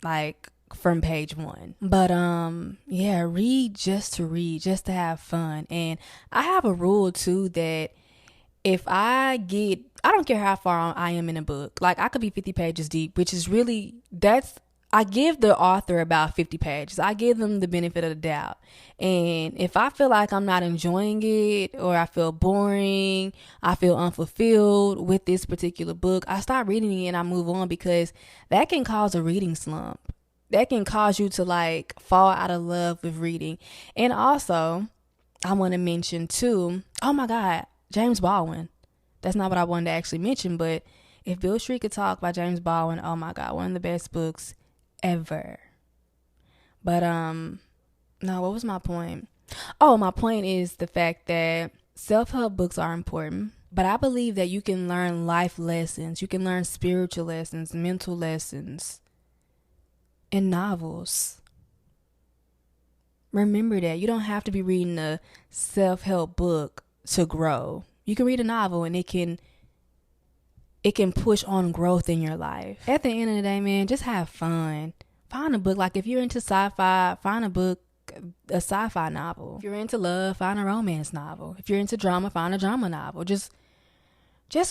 like from page 1. But yeah, read just to have fun. And I have a rule too, that if I don't care how far I am in a book, like I could be 50 pages deep, which is really, I give the author about 50 pages. I give them the benefit of the doubt. And if I feel like I'm not enjoying it, or I feel boring, I feel unfulfilled with this particular book, I stop reading it and I move on, because that can cause a reading slump. That can cause you to like fall out of love with reading. And also, I want to mention too, oh my God, James Baldwin. That's not what I wanted to actually mention, but If Beale Street Could Talk by James Baldwin, oh my God, one of the best books ever. But no, what was my point? Oh, my point is the fact that self-help books are important, but I believe that you can learn life lessons, you can learn spiritual lessons, mental lessons in novels. Remember that you don't have to be reading a self-help book to grow. You can read a novel and it can push on growth in your life. At the end of the day, man, just have fun. Find a book. Like if you're into sci-fi, find a sci-fi novel. If you're into love, find a romance novel. If you're into drama, find a drama novel. Just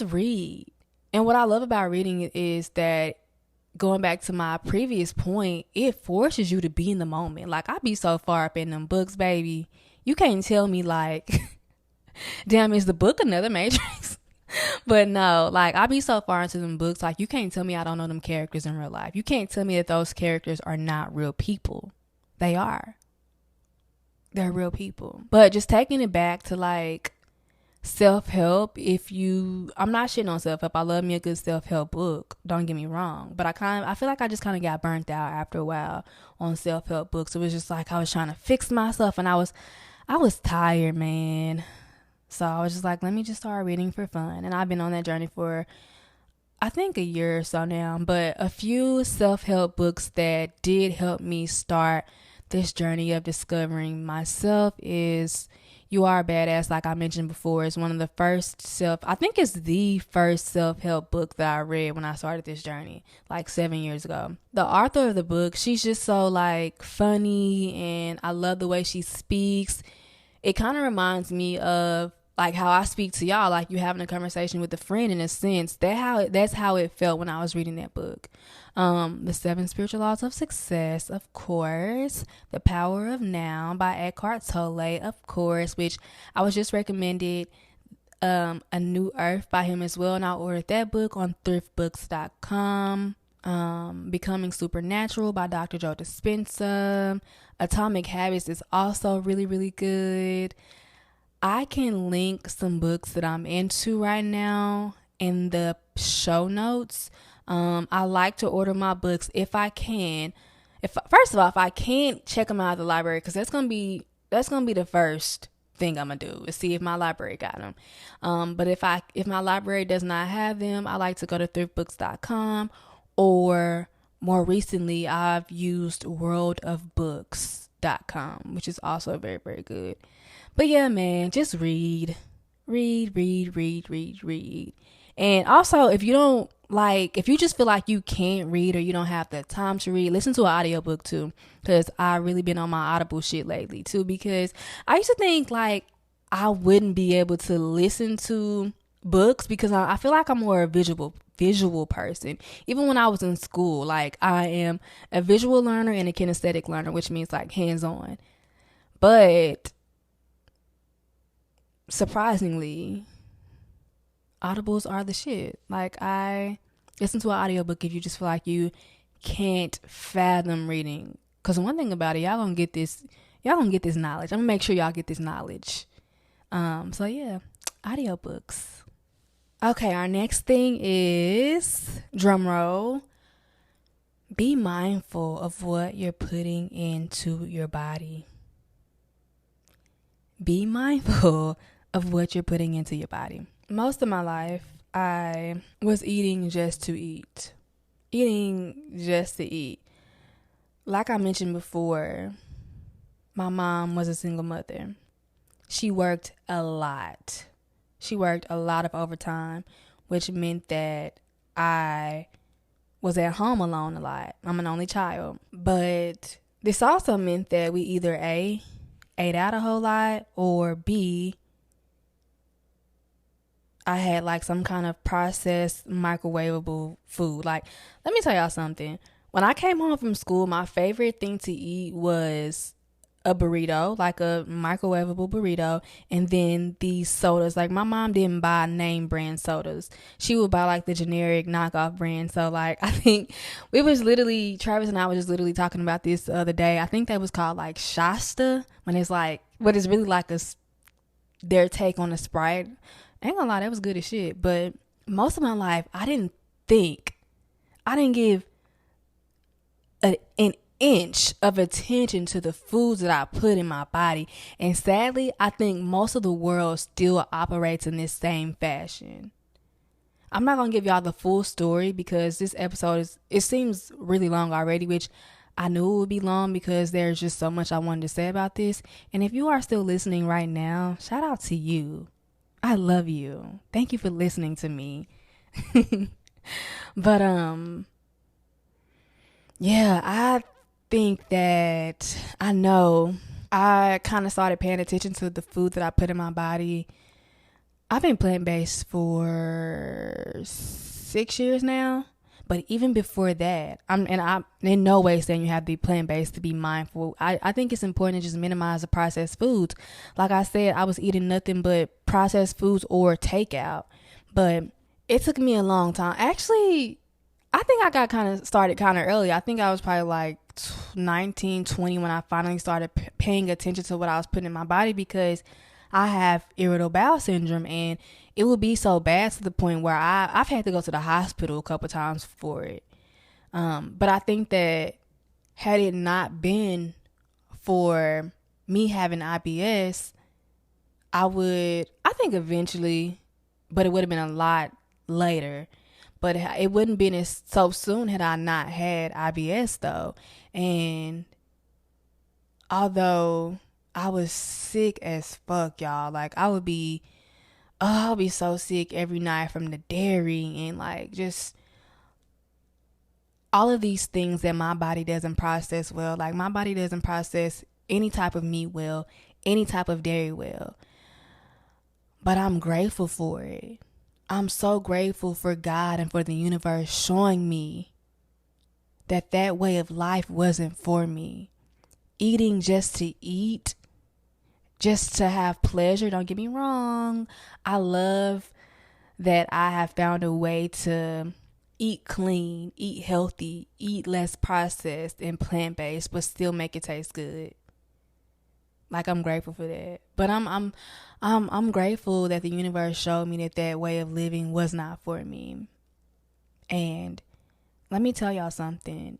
read. And what I love about reading is that, going back to my previous point, it forces you to be in the moment. Like I be so far up in them books, baby. You can't tell me like, damn, is the book another Matrix? But no, like I be so far into them books, like you can't tell me I don't know them characters in real life. You can't tell me that those characters are not real people. They are. They're real people. But just taking it back to like self-help, I'm not shitting on self-help. I love me a good self-help book. Don't get me wrong. But I feel like I just kind of got burnt out after a while on self-help books. It was just like I was trying to fix myself and I was tired, man. So I was just like, let me just start reading for fun. And I've been on that journey for, I think, a year or so now. But a few self-help books that did help me start this journey of discovering myself is You Are a Badass, like I mentioned before. It's one of the first I think it's the first self-help book that I read when I started this journey, like 7 years ago. The author of the book, she's just so like funny, and I love the way she speaks. It kind of reminds me of like how I speak to y'all, like you having a conversation with a friend in a sense. That's how it felt when I was reading that book. The 7 Spiritual Laws of Success, of course. The Power of Now by Eckhart Tolle, of course, which I was just recommended A New Earth by him as well, and I ordered that book on thriftbooks.com. Becoming Supernatural by Dr. Joe Dispenza. Atomic Habits is also really, really good. I can link some books that I'm into right now in the show notes. I like to order my books if I can. First of all, if I can't, check them out at the library, because that's gonna be the first thing I'm gonna do is see if my library got them. But if my library does not have them, I like to go to thriftbooks.com, or more recently I've used worldofbooks.com, which is also very, very good. But yeah, man, just read. And also, if you just feel like you can't read or you don't have the time to read, listen to an audiobook too, because I've really been on my Audible shit lately too, because I used to think like I wouldn't be able to listen to books because I feel like I'm more a visual visual person. Even when I was in school, like I am a visual learner and a kinesthetic learner, which means like hands-on. But surprisingly, audibles are the shit. Like, I listen to an audiobook if you just feel like you can't fathom reading. Because one thing about it, y'all gonna get this knowledge. I'm gonna make sure y'all get this knowledge. So yeah, audiobooks. Okay, our next thing is, drum roll, be mindful of what you're putting into your body. Be mindful of what you're putting into your body. Most of my life, I was eating just to eat. Like I mentioned before, my mom was a single mother. She worked a lot. She worked a lot of overtime, which meant that I was at home alone a lot. I'm an only child. But this also meant that we either A, ate out a whole lot, or B, I had like some kind of processed microwavable food. Like, let me tell y'all something. When I came home from school, my favorite thing to eat was a burrito, like a microwavable burrito, and then these sodas. Like, my mom didn't buy name brand sodas. She would buy like the generic knockoff brand. So like, I think Travis and I was just literally talking about this the other day. I think that was called like Shasta, when it's like, what is really like their take on a Sprite. I ain't gonna lie, that was good as shit. But most of my life, I didn't give an inch of attention to the foods that I put in my body. And sadly, I think most of the world still operates in this same fashion. I'm not gonna give y'all the full story because this episode it seems really long already, which I knew it would be long because there's just so much I wanted to say about this. And if you are still listening right now, shout out to you. I love you. Thank you for listening to me. But yeah, I think that I kind of started paying attention to the food that I put in my body. I've been plant-based for 6 years now. But even before that, I'm in no way saying you have to be plant-based to be mindful. I think it's important to just minimize the processed foods. Like I said, I was eating nothing but processed foods or takeout. But it took me a long time. Actually, I think I got started early. I think I was probably like 19, 20 when I finally started paying attention to what I was putting in my body, because I have irritable bowel syndrome, and it would be so bad to the point where I've had to go to the hospital a couple times for it. But I think that had it not been for me having IBS, I think eventually, but it would have been a lot later. But it wouldn't been so soon had I not had IBS though. And although I was sick as fuck, y'all, like I'll be so sick every night from the dairy and like just all of these things that my body doesn't process well. Like, my body doesn't process any type of meat well, any type of dairy well. But I'm grateful for it. I'm so grateful for God and for the universe showing me that way of life wasn't for me. Eating just to eat, just to have pleasure. Don't get me wrong. I love that I have found a way to eat clean, eat healthy, eat less processed and plant-based, but still make it taste good. Like, I'm grateful for that. But I'm grateful that the universe showed me that way of living was not for me. And let me tell y'all something.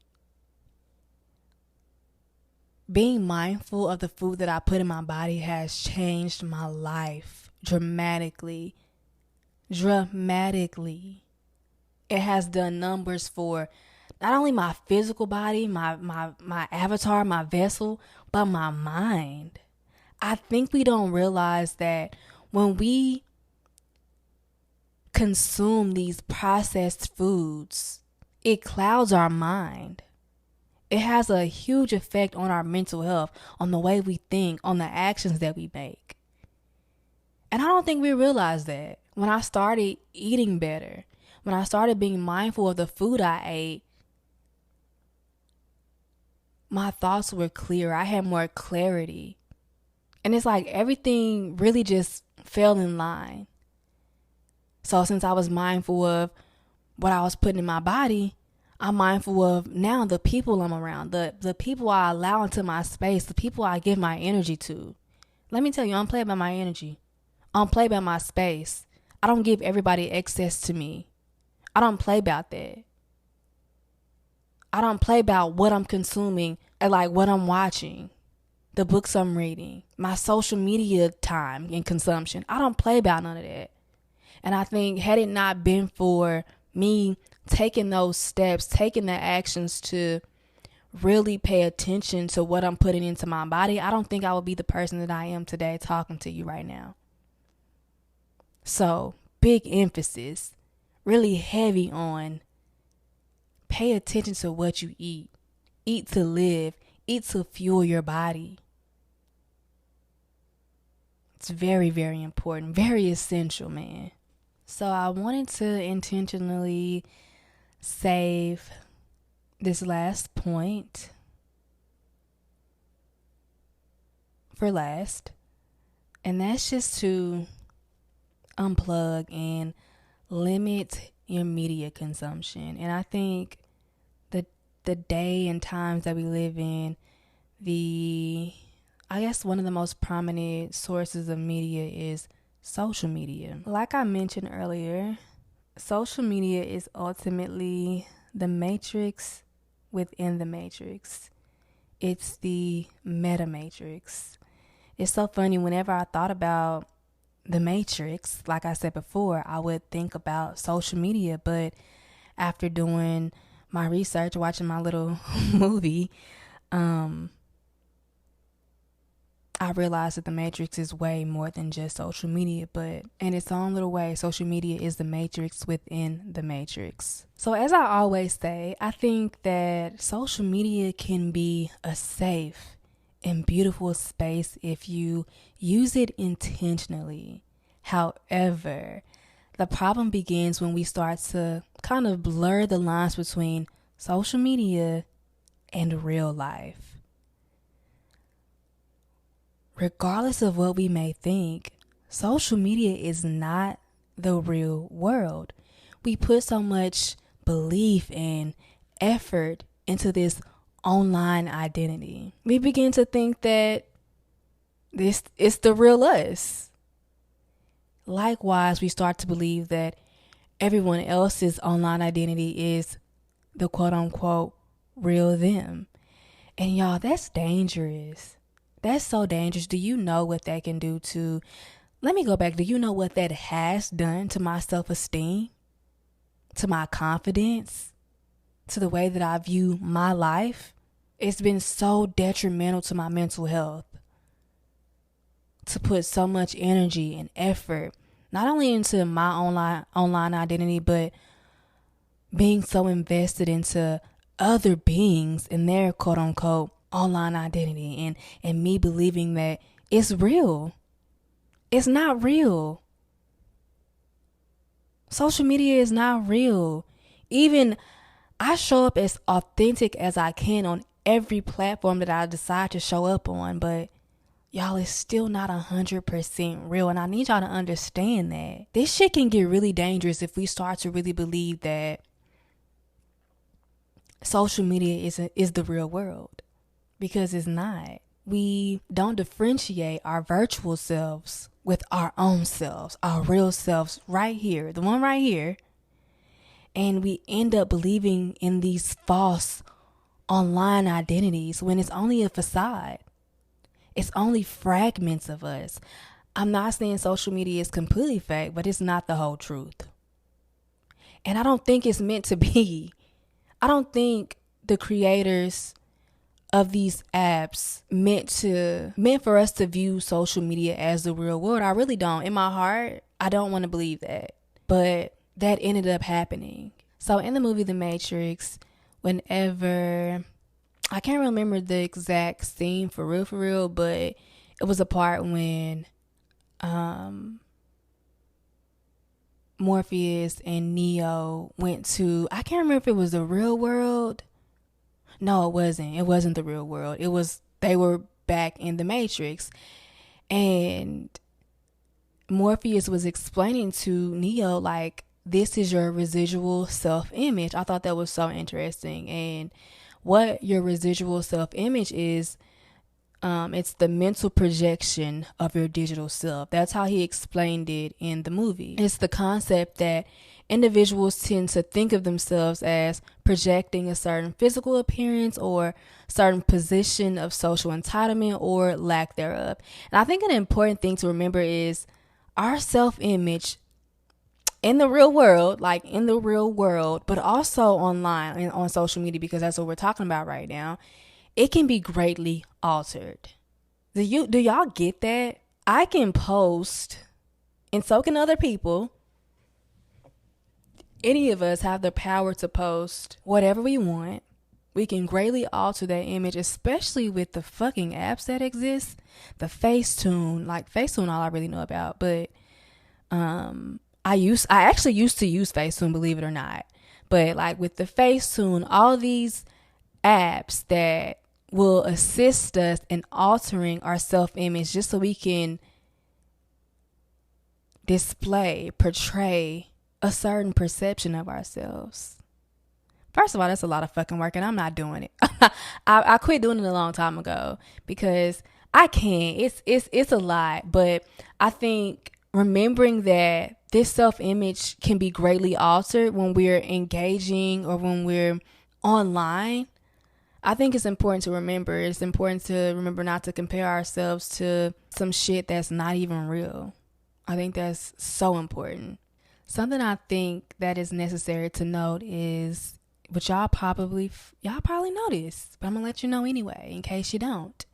Being mindful of the food that I put in my body has changed my life dramatically. Dramatically. It has done numbers for not only my physical body, my avatar, my vessel, but my mind. I think we don't realize that when we consume these processed foods, it clouds our mind. It has a huge effect on our mental health, on the way we think, on the actions that we make. And I don't think we realize that. When I started eating better, when I started being mindful of the food I ate, my thoughts were clear. I had more clarity. And it's like everything really just fell in line. So since I was mindful of what I was putting in my body, I'm mindful of now the people I'm around, the people I allow into my space, the people I give my energy to. Let me tell you, I don't play about my energy. I don't play about my space. I don't give everybody access to me. I don't play about that. I don't play about what I'm consuming and like what I'm watching, the books I'm reading, my social media time and consumption. I don't play about none of that. And I think had it not been for me taking those steps, taking the actions to really pay attention to what I'm putting into my body, I don't think I would be the person that I am today talking to you right now. So, big emphasis, really heavy on pay attention to what you eat. Eat to live, eat to fuel your body. It's very, very important, very essential, man. So I wanted to intentionally save this last point for last. And that's just to unplug and limit your media consumption. And I think the day and times that we live in, I guess one of the most prominent sources of media is social media. Like I mentioned earlier, social media is ultimately the matrix within the matrix. It's the meta matrix. It's so funny, whenever I thought about the matrix, like I said before, I would think about social media, but after doing my research, watching my little movie, I realized that the matrix is way more than just social media, but in its own little way, social media is the matrix within the matrix. So as I always say, I think that social media can be a safe and beautiful space if you use it intentionally. However, the problem begins when we start to kind of blur the lines between social media and real life. Regardless of what we may think, social media is not the real world. We put so much belief and effort into this online identity. We begin to think that this is the real us. Likewise, we start to believe that everyone else's online identity is the quote unquote real them. And y'all, that's dangerous. That's so dangerous. Do you know what that can do to, let me go back. Do you know what that has done to my self-esteem, to my confidence, to the way that I view my life? It's been so detrimental to my mental health to put so much energy and effort, not only into my online identity, but being so invested into other beings and their quote unquote online identity, and me believing that it's real. It's not real. Social media is not real. Even I show up as authentic as I can on every platform that I decide to show up on, but y'all, it's still not 100% real. And I need y'all to understand that this shit can get really dangerous if we start to really believe that social media is the real world. Because it's not. We don't differentiate our virtual selves with our own selves, our real selves right here, the one right here. And we end up believing in these false online identities when it's only a facade. It's only fragments of us. I'm not saying social media is completely fake, but it's not the whole truth. And I don't think it's meant to be. I don't think the creators of these apps meant for us to view social media as the real world. I really don't. In my heart, I don't want to believe that. But that ended up happening. So in the movie The Matrix, whenever, I can't remember the exact scene for real, but it was a part when Morpheus and Neo went to, I can't remember if it was the real world. No, it wasn't. It wasn't the real world. They were back in the Matrix. And Morpheus was explaining to Neo, like, this is your residual self-image. I thought that was so interesting. And what your residual self-image is, it's the mental projection of your digital self. That's how he explained it in the movie. It's the concept that individuals tend to think of themselves as projecting a certain physical appearance or certain position of social entitlement or lack thereof. And I think an important thing to remember is our self-image in the real world, but also online and on social media, because that's what we're talking about right now. It can be greatly altered. Do y'all get that? I can post, and so can other people. Any of us have the power to post whatever we want. We can greatly alter that image, especially with the fucking apps that exist. The Facetune, all I really know about. But I actually used to use Facetune, believe it or not. But like with the Facetune, all these apps that will assist us in altering our self-image just so we can portray a certain perception of ourselves. First of all, that's a lot of fucking work, and I'm not doing it. I quit doing it a long time ago because I can't. It's a lot, but I think remembering that this self-image can be greatly altered when we're engaging or when we're online. I think it's important to remember. It's important to remember not to compare ourselves to some shit that's not even real. I think that's so important. Something I think that is necessary to note is, which y'all probably know this, but I'm gonna let you know anyway, in case you don't.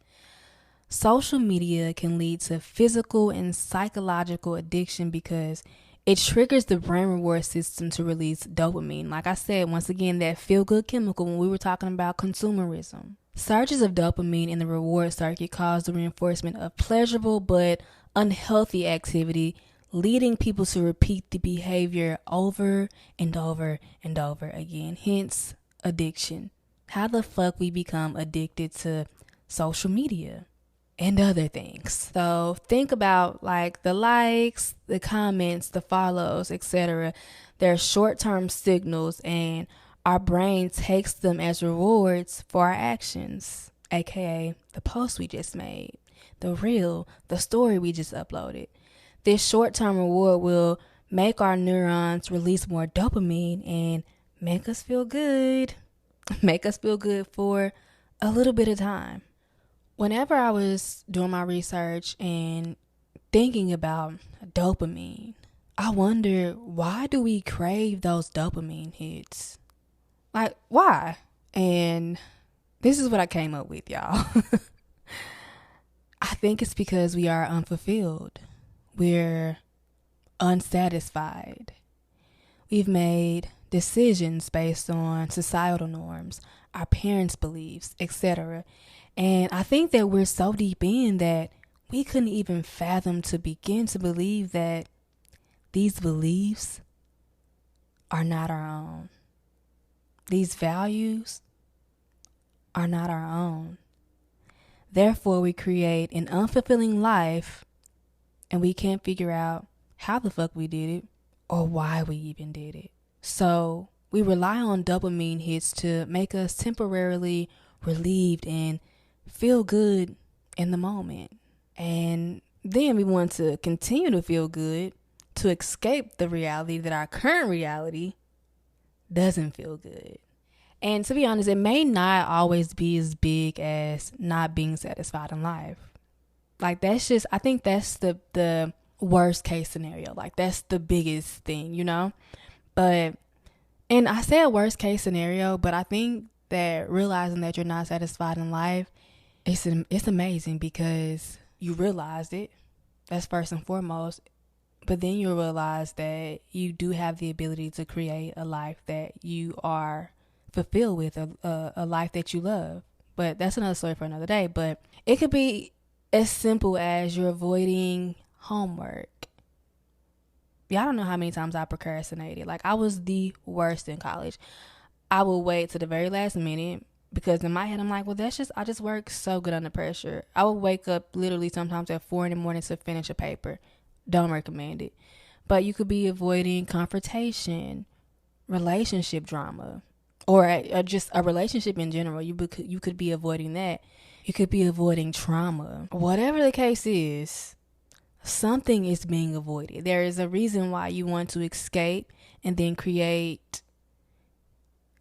Social media can lead to physical and psychological addiction because it triggers the brain reward system to release dopamine. Like I said, once again, that feel-good chemical when we were talking about consumerism. Surges of dopamine in the reward circuit cause the reinforcement of pleasurable but unhealthy activity, leading people to repeat the behavior over and over and over again. Hence, addiction. How the fuck we become addicted to social media and other things. So think about like the likes, the comments, the follows, etc. They're short-term signals, and our brain takes them as rewards for our actions, aka the post we just made, the reel, the story we just uploaded. This short-term reward will make our neurons release more dopamine and make us feel good. Make us feel good for a little bit of time. Whenever I was doing my research and thinking about dopamine, I wonder, why do we crave those dopamine hits? Like, why? And this is what I came up with, y'all. I think it's because we are unfulfilled. We're unsatisfied. We've made decisions based on societal norms, our parents' beliefs, etc. And I think that we're so deep in that we couldn't even fathom to begin to believe that these beliefs are not our own. These values are not our own. Therefore, we create an unfulfilling life, and we can't figure out how the fuck we did it or why we even did it. So we rely on dopamine hits to make us temporarily relieved and feel good in the moment. And then we want to continue to feel good to escape the reality that our current reality doesn't feel good. And to be honest, it may not always be as big as not being satisfied in life. Like I think that's the worst case scenario. Like that's the biggest thing, you know? And I say a worst case scenario, but I think that realizing that you're not satisfied in life, it's amazing because you realized it. That's first and foremost. But then you realize that you do have the ability to create a life that you are fulfilled with, a life that you love. But that's another story for another day. But it could be as simple as you're avoiding homework. Y'all don't know how many times I procrastinated. Like, I was the worst in college. I would wait to the very last minute because in my head, I'm like, well, I just work so good under pressure. I would wake up literally sometimes at 4 a.m. to finish a paper. Don't recommend it. But you could be avoiding confrontation, relationship drama, or just a relationship in general. You could be avoiding that. You could be avoiding trauma. Whatever the case is, something is being avoided. There is a reason why you want to escape and then create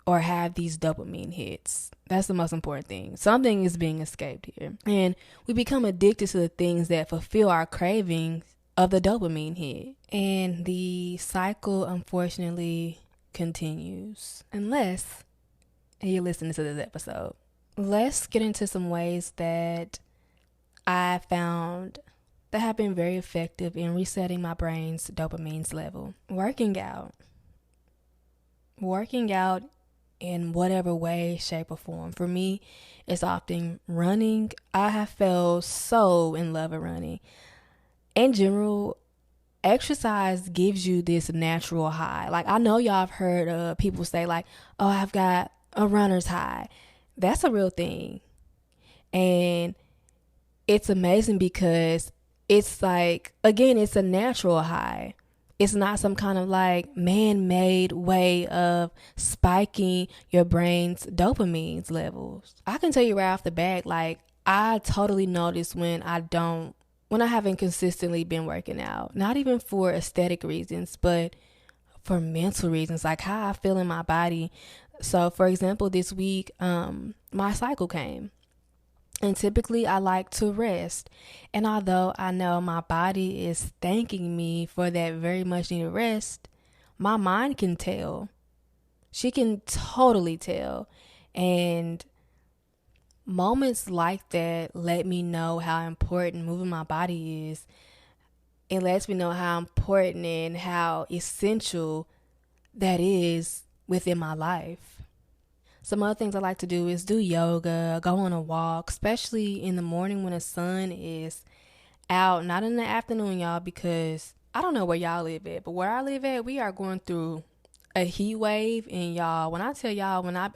or have these dopamine hits. That's the most important thing. Something is being escaped here. And we become addicted to the things that fulfill our cravings of the dopamine hit. And the cycle, unfortunately, continues. Unless you're listening to this episode. Let's get into some ways that I found that have been very effective in resetting my brain's dopamine level. Working out in whatever way, shape, or form. For me, it's often running. I have fell so in love with running. In general, exercise gives you this natural high. Like, I know y'all have heard people say like, oh, I've got a runner's high. That's a real thing. And it's amazing because it's like, again, it's a natural high. It's not some kind of like man-made way of spiking your brain's dopamine levels. I can tell you right off the bat, like, I totally notice when I haven't consistently been working out. Not even for aesthetic reasons, but for mental reasons, like how I feel in my body. So, for example, this week, my cycle came. And typically I like to rest. And although I know my body is thanking me for that very much needed rest, my mind can tell. She can totally tell. And moments like that let me know how important moving my body is. It lets me know how important and how essential that is within my life. Some other things I like to do is do yoga, go on a walk, especially in the morning when the sun is out, not in the afternoon, y'all, because I don't know where y'all live at, but where I live at, we are going through a heat wave. And y'all, when I tell y'all, when I go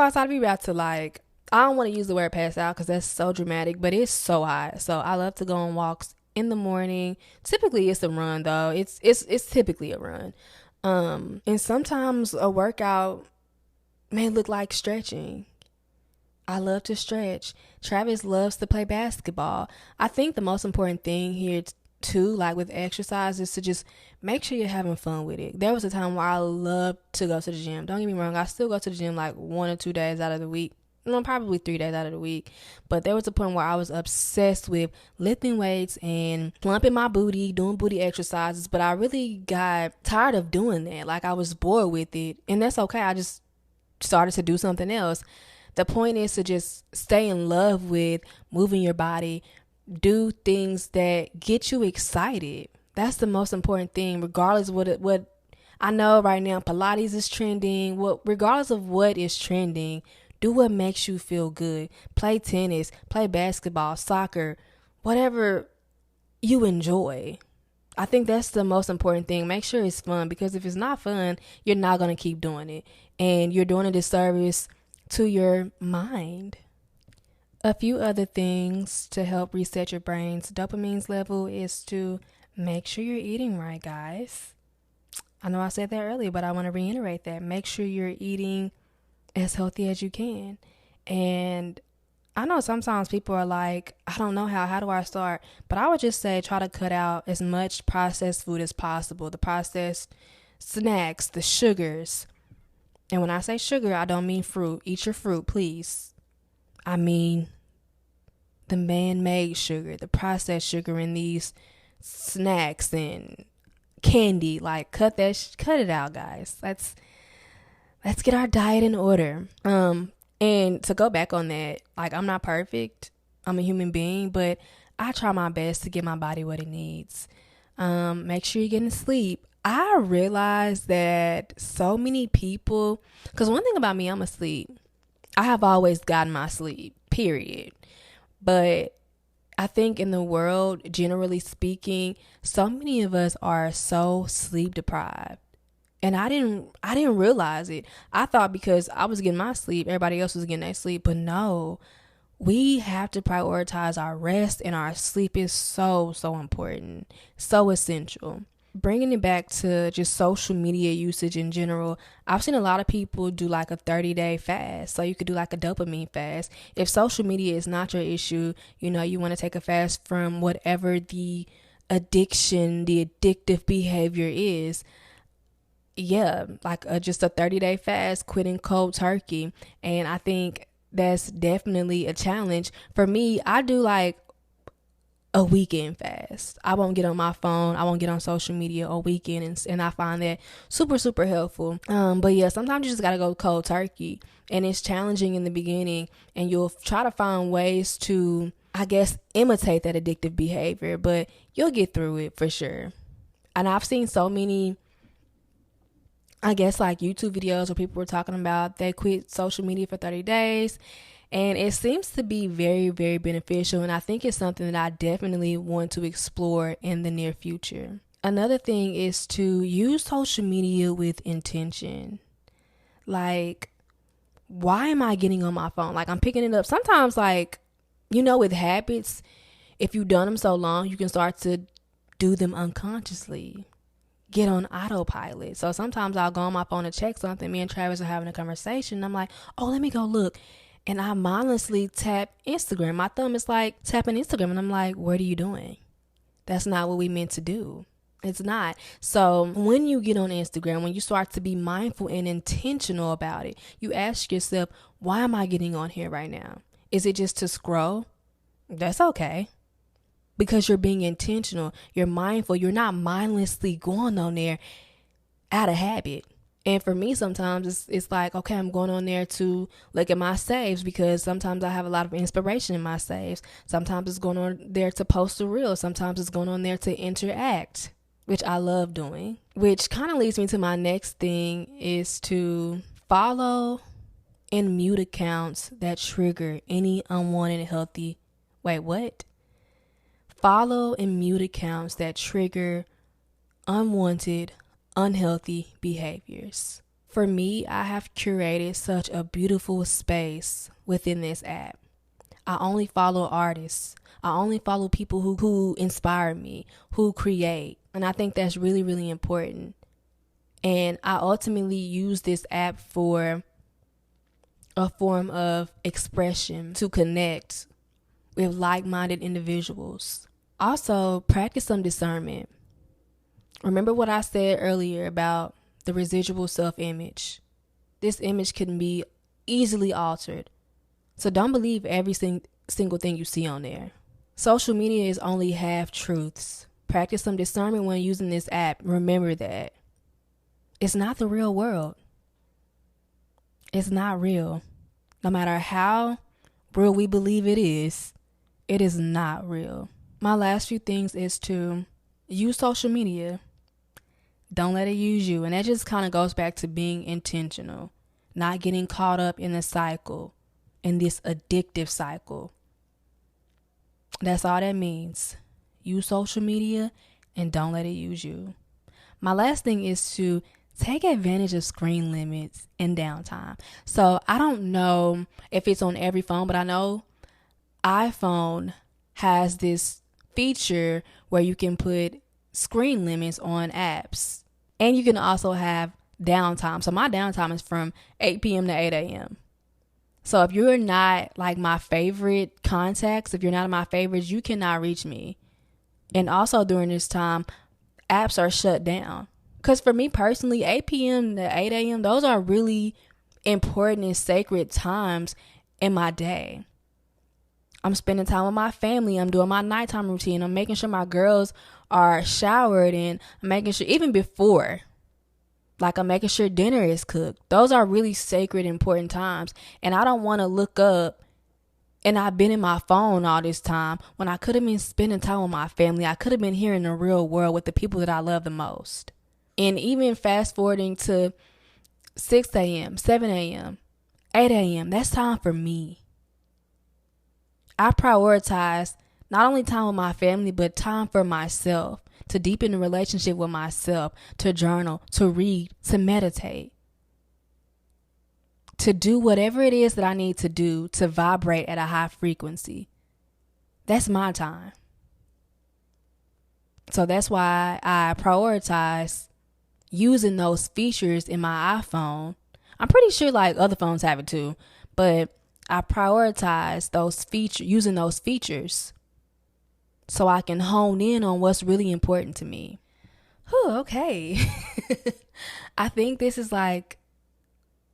outside, I be about to like, I don't want to use the word pass out because that's so dramatic, but it's so hot. So I love to go on walks in the morning. Typically it's a run though. It's typically a run. And sometimes a workout may look like stretching. I love to stretch. Travis loves to play basketball. I think the most important thing here too, like with exercise, is to just make sure you're having fun with it. There was a time where I loved to go to the gym. Don't get me wrong, I still go to the gym like 1 or 2 days out of the week. No, probably 3 days out of the week. But there was a point where I was obsessed with lifting weights and plumping my booty, doing booty exercises. But I really got tired of doing that. Like, I was bored with it. And that's okay. I just started to do something else. The point is to just stay in love with moving your body, do things that get you excited. That's the most important thing, regardless of what I know right now. Pilates is trending. Regardless of what is trending, do what makes you feel good. Play tennis, play basketball, soccer, whatever you enjoy. I think that's the most important thing. Make sure it's fun, because if it's not fun, you're not going to keep doing it. And you're doing a disservice to your mind. A few other things to help reset your brain's dopamine level is to make sure you're eating right, guys. I know I said that earlier, but I want to reiterate that. Make sure you're eating as healthy as you can. And I know sometimes people are like, I don't know how do I start? But I would just say try to cut out as much processed food as possible. The processed snacks, the sugars. And when I say sugar, I don't mean fruit. Eat your fruit, please. I mean the man-made sugar, the processed sugar in these snacks and candy. Like, cut it out, guys. Let's get our diet in order. And to go back on that, like, I'm not perfect. I'm a human being, but I try my best to give my body what it needs. Make sure you're getting sleep. I realized that so many people, because one thing about me, I'm asleep. I have always gotten my sleep, period. But I think in the world, generally speaking, so many of us are so sleep deprived. And I didn't realize it. I thought because I was getting my sleep, everybody else was getting their sleep. But no, we have to prioritize our rest, and our sleep is so, so important, so essential. Bringing it back to just social media usage in general, I've seen a lot of people do like a 30-day fast. So you could do like a dopamine fast. If social media is not your issue, you want to take a fast from whatever the addiction, the addictive behavior is. Yeah, like just a 30-day fast, quitting cold turkey. And I think that's definitely a challenge. For me, I do like a weekend fast. I won't get on my phone. I won't get on social media all weekend. And I find that super, super helpful. But yeah, sometimes you just got to go cold turkey. And it's challenging in the beginning. And you'll try to find ways to, I guess, imitate that addictive behavior. But you'll get through it for sure. And I've seen so many, I guess, like YouTube videos where people were talking about they quit social media for 30 days. And it seems to be very, very beneficial. And I think it's something that I definitely want to explore in the near future. Another thing is to use social media with intention. Like, why am I getting on my phone? Like, I'm picking it up. Sometimes, like, with habits, if you've done them so long, you can start to do them unconsciously. Get on autopilot. So sometimes I'll go on my phone to check something. Me and Travis are having a conversation. And I'm like, oh, let me go look. And I mindlessly tap Instagram. My thumb is like tapping Instagram. And I'm like, what are you doing? That's not what we meant to do. It's not. So when you get on Instagram, when you start to be mindful and intentional about it, you ask yourself, why am I getting on here right now? Is it just to scroll? That's okay. Because you're being intentional. You're mindful. You're not mindlessly going on there out of habit. And for me, sometimes it's like, okay, I'm going on there to look at my saves because sometimes I have a lot of inspiration in my saves. Sometimes it's going on there to post a reel. Sometimes it's going on there to interact, which I love doing. Which kind of leads me to my next thing is to follow and mute accounts that trigger any unwanted Follow and mute accounts that trigger unwanted unhealthy behaviors. For me, I have curated such a beautiful space within this app. I only follow artists. I only follow people who inspire me, who create. And I think that's really, really important. And I ultimately use this app for a form of expression to connect with like-minded individuals. Also, practice some discernment. Remember what I said earlier about the residual self-image. This image can be easily altered. So don't believe every single thing you see on there. Social media is only half truths. Practice some discernment when using this app. Remember that. It's not the real world. It's not real. No matter how real we believe it is not real. My last few things is to use social media. Don't let it use you. And that just kind of goes back to being intentional, not getting caught up in the cycle, in this addictive cycle. That's all that means. Use social media and don't let it use you. My last thing is to take advantage of screen limits and downtime. So I don't know if it's on every phone, but I know iPhone has this feature where you can put screen limits on apps. And you can also have downtime. So my downtime is from 8 p.m. to 8 a.m. So if you're not like my favorite contacts, if you're not in my favorites, you cannot reach me. And also during this time, apps are shut down. Because for me personally, 8 p.m. to 8 a.m., those are really important and sacred times in my day. I'm spending time with my family. I'm doing my nighttime routine. I'm making sure my girls are showered, and I'm making sure even before, like I'm making sure dinner is cooked. Those are really sacred, important times. And I don't want to look up and I've been in my phone all this time when I could have been spending time with my family. I could have been here in the real world with the people that I love the most. And even fast forwarding to 6 a.m., 7 a.m., 8 a.m., that's time for me. I prioritize Not only time with my family, but time for myself, to deepen the relationship with myself, to journal, to read, to meditate, to do whatever it is that I need to do to vibrate at a high frequency. That's my time. So that's why I prioritize using those features in my iPhone. I'm pretty sure like other phones have it too, but I prioritize those features, using those features, so I can hone in on what's really important to me. Whew, okay. I think this is like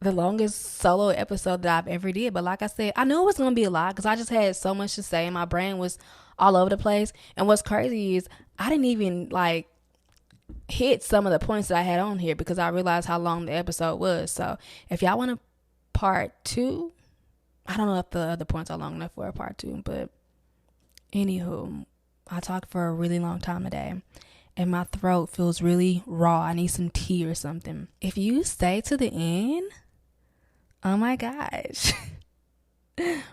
the longest solo episode that I've ever did. But like I said, I knew it was going to be a lot because I just had so much to say and my brain was all over the place. And what's crazy is I didn't even like hit some of the points that I had on here because I realized how long the episode was. So if y'all want a part 2, I don't know if the other points are long enough for a part 2, but anywho, I talked for a really long time today and my throat feels really raw. I need some tea or something. If you stay to the end, oh my gosh,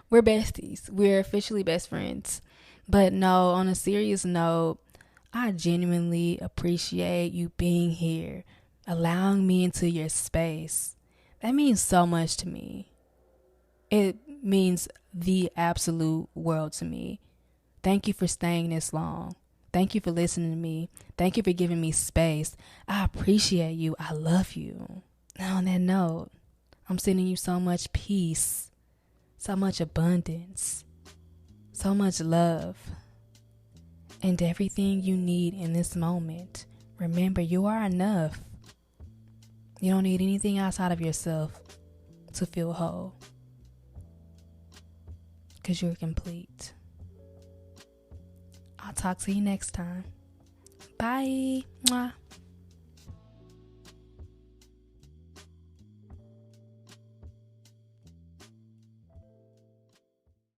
we're besties. We're officially best friends. But no, on a serious note, I genuinely appreciate you being here, allowing me into your space. That means so much to me. It means the absolute world to me. Thank you for staying this long. Thank you for listening to me. Thank you for giving me space. I appreciate you. I love you. Now on that note, I'm sending you so much peace, so much abundance, so much love, and everything you need in this moment. Remember, you are enough. You don't need anything outside of yourself to feel whole, because you're complete. I'll talk to you next time. Bye. Mwah.